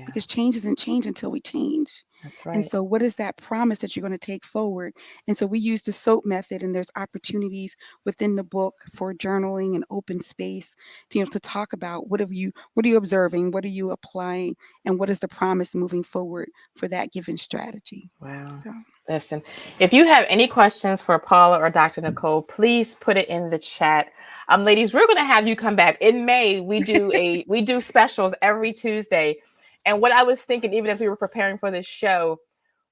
Because change isn't change until we change. That's right. And so what is that promise that you're going to take forward? And so we use the SOAP method, and there's opportunities within the book for journaling and open space to talk about what are you observing, what are you applying, and what is the promise moving forward for that given strategy. Wow. So listen, if you have any questions for Paula or Dr. Nicole, please put it in the chat. Ladies, we're going to have you come back in May. We do specials every Tuesday. And what I was thinking, even as we were preparing for this show,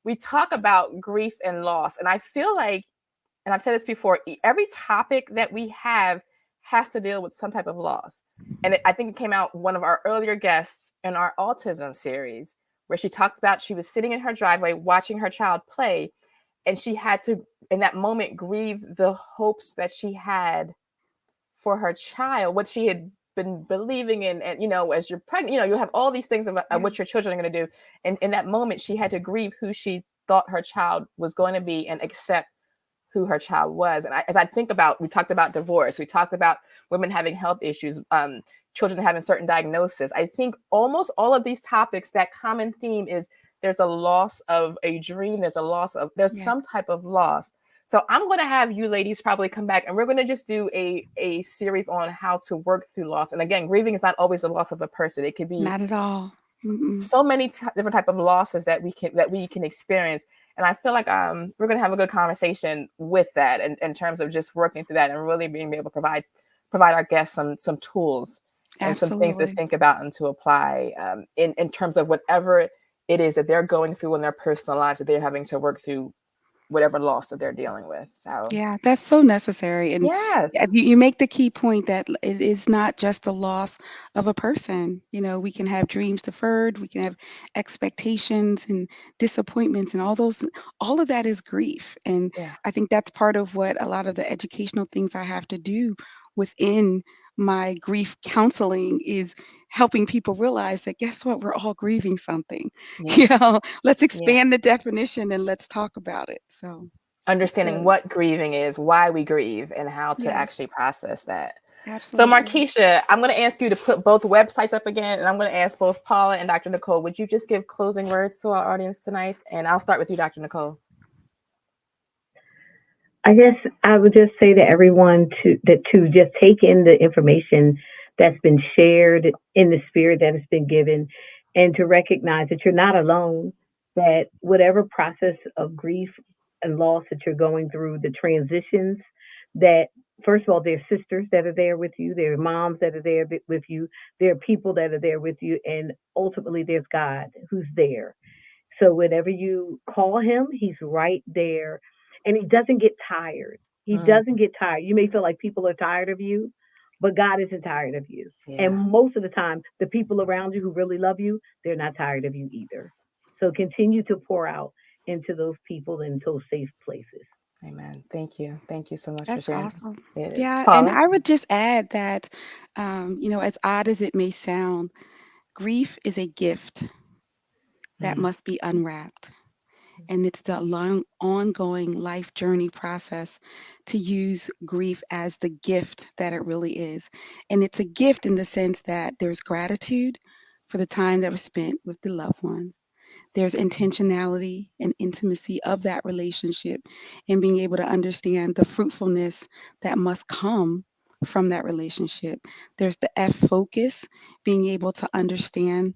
we talk about grief and loss. And I feel like, and I've said this before, every topic that we have has to deal with some type of loss. And I think it came out one of our earlier guests in our autism series, where she talked about she was sitting in her driveway watching her child play. And she had to, in that moment, grieve the hopes that she had for her child, what she had been believing in. And, as you're pregnant, you have all these things about what your children are going to do. And in that moment, she had to grieve who she thought her child was going to be and accept who her child was. And as I think about, we talked about divorce, we talked about women having health issues, children having certain diagnoses. I think almost all of these topics, that common theme is there's a loss of a dream. There's some type of loss. So I'm going to have you ladies probably come back, and we're going to just do a series on how to work through loss. And again, grieving is not always the loss of a person. It could be not at all. So many different type of losses that we can experience. And I feel like we're going to have a good conversation with that in terms of just working through that and really being able to provide our guests some tools and some things to think about and to apply in terms of whatever it is that they're going through in their personal lives, that they're having to work through whatever loss that they're dealing with. So yeah, that's so necessary. And yes, you make the key point that it is not just the loss of a person. We can have dreams deferred, we can have expectations and disappointments, and all of that is grief. And I think that's part of what a lot of the educational things I have to do within my grief counseling is helping people realize that, guess what, we're all grieving something. Let's expand the definition and let's talk about it. So understanding what grieving is, why we grieve, and how to actually process that. Absolutely. So Markeisha, I'm going to ask you to put both websites up again, and I'm going to ask both Paula and Dr. Nicole, would you just give closing words to our audience tonight? And I'll start with you, Dr. Nicole. I guess I would just say to everyone to just take in the information that's been shared in the spirit that has been given, and to recognize that you're not alone, that whatever process of grief and loss that you're going through, the transitions, that first of all, there are sisters that are there with you. There are moms that are there with you. There are people that are there with you. And ultimately, there's God who's there. So whenever you call him, he's right there. And he doesn't get tired. He doesn't get tired. You may feel like people are tired of you, but God isn't tired of you. Yeah. And most of the time, the people around you who really love you, they're not tired of you either. So continue to pour out into those people in those safe places. Amen. Thank you. Thank you so much for That's sharing. awesome. Yeah. Yeah, and Paula? I would just add that, as odd as it may sound, grief is a gift that must be unwrapped. And it's the long, ongoing life journey process to use grief as the gift that it really is. And it's a gift in the sense that there's gratitude for the time that was spent with the loved one. There's intentionality and intimacy of that relationship and being able to understand the fruitfulness that must come from that relationship. There's the F focus, being able to understand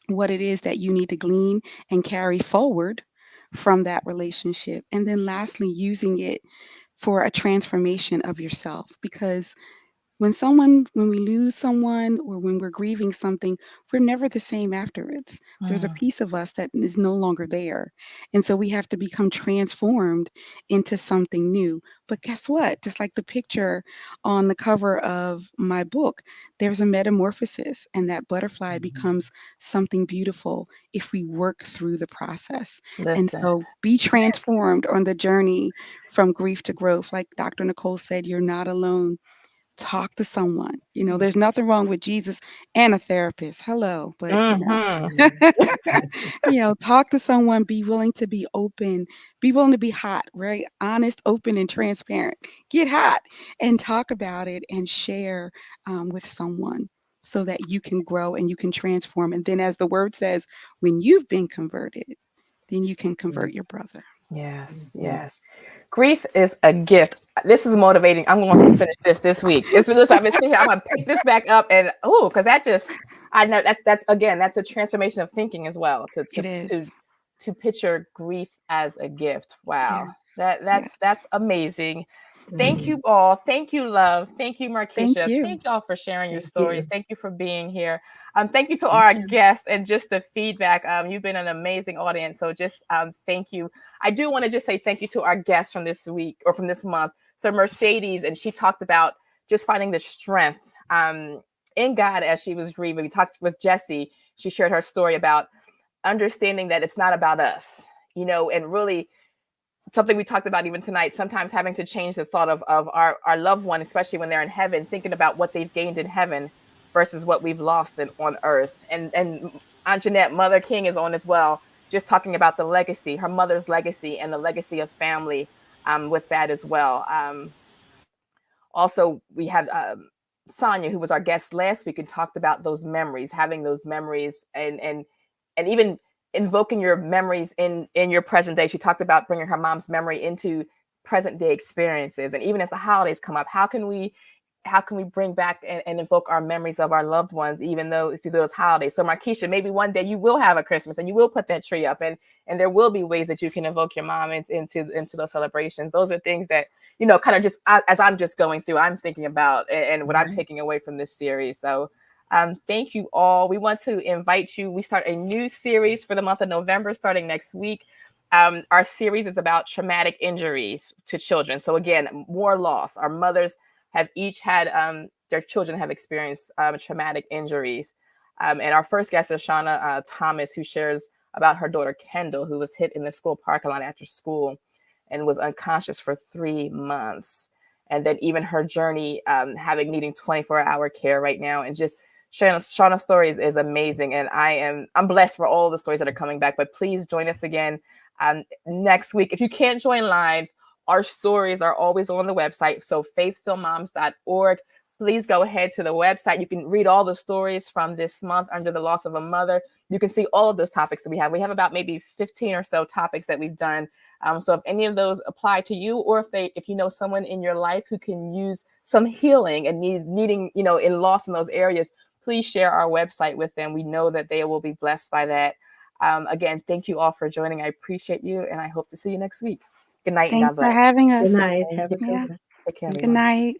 what it is that you need to glean and carry forward from that relationship. And then lastly, using it for a transformation of yourself, because when we lose someone or when we're grieving something, we're never the same afterwards. There's a piece of us that is no longer there. And so we have to become transformed into something new. But guess what? Just like the picture on the cover of my book, there's a metamorphosis, and that butterfly becomes something beautiful if we work through the process. And Listen. so be transformed on the journey from grief to growth. Like Dr. Nicole said, you're not alone. Talk to someone. There's nothing wrong with Jesus and a therapist. Hello, but talk to someone, be willing to be open, be willing to be hot, right? Honest, open, and transparent. Get hot and talk about it and share with someone so that you can grow and you can transform. And then, as the word says, when you've been converted, then you can convert your brother. Yes, yes. Grief is a gift. This is motivating. I'm going to finish this week. I've been sitting here. I'm going to pick this back up and because I know that's a transformation of thinking as well. It is. To picture grief as a gift. Wow, Yes. that's amazing. Thank you all. Thank you, Love. Thank you, Thank Markeisha. you. Thank y'all for sharing your Thank stories. you. Thank you for being here. Thank you to our guests and just the feedback. You've been an amazing audience. So just thank you. I do want to just say thank you to our guests from this week or from this month. So Mercedes, and she talked about just finding the strength in God as she was grieving. We talked with Jessie. She shared her story about understanding that it's not about us, and really something we talked about even tonight, sometimes having to change the thought of our loved one, especially when they're in heaven, thinking about what they've gained in heaven versus what we've lost on earth. And Aunt Jeanette, Mother King, is on as well, just talking about the legacy, her mother's legacy and the legacy of family with that as well. Also, we had Sonia, who was our guest last week, and talked about those memories, having those memories and even invoking your memories in your present day. She talked about bringing her mom's memory into present day experiences. And even as the holidays come up, how can we bring back and invoke our memories of our loved ones, even though through those holidays? So Markeisha, maybe one day you will have a Christmas and you will put that tree up, and there will be ways that you can invoke your mom into those celebrations. Those are things that, kind of just as I'm just going through, I'm thinking about and what I'm taking away from this series. So thank you all. We want to invite you. We start a new series for the month of November, starting next week. Our series is about traumatic injuries to children. So again, more loss. Our mothers have each had, their children have experienced traumatic injuries. And our first guest is Shauna Thomas, who shares about her daughter, Kendall, who was hit in the school parking lot after school and was unconscious for 3 months. And then even her journey, needing 24-hour care right now. And just Shauna's story is amazing. And I'm blessed for all the stories that are coming back. But please join us again next week. If you can't join live, our stories are always on the website. So faithfillmoms.org. Please go ahead to the website. You can read all the stories from this month under the loss of a mother. You can see all of those topics that we have. We have about maybe 15 or so topics that we've done. So if any of those apply to you, or if you know someone in your life who can use some healing and needing, in loss in those areas, please share our website with them. We know that they will be blessed by that. Again, thank you all for joining. I appreciate you, and I hope to see you next week. Good night and God Thanks for bless. having Good us. night. Have a good Yeah. one. Take care. Good night.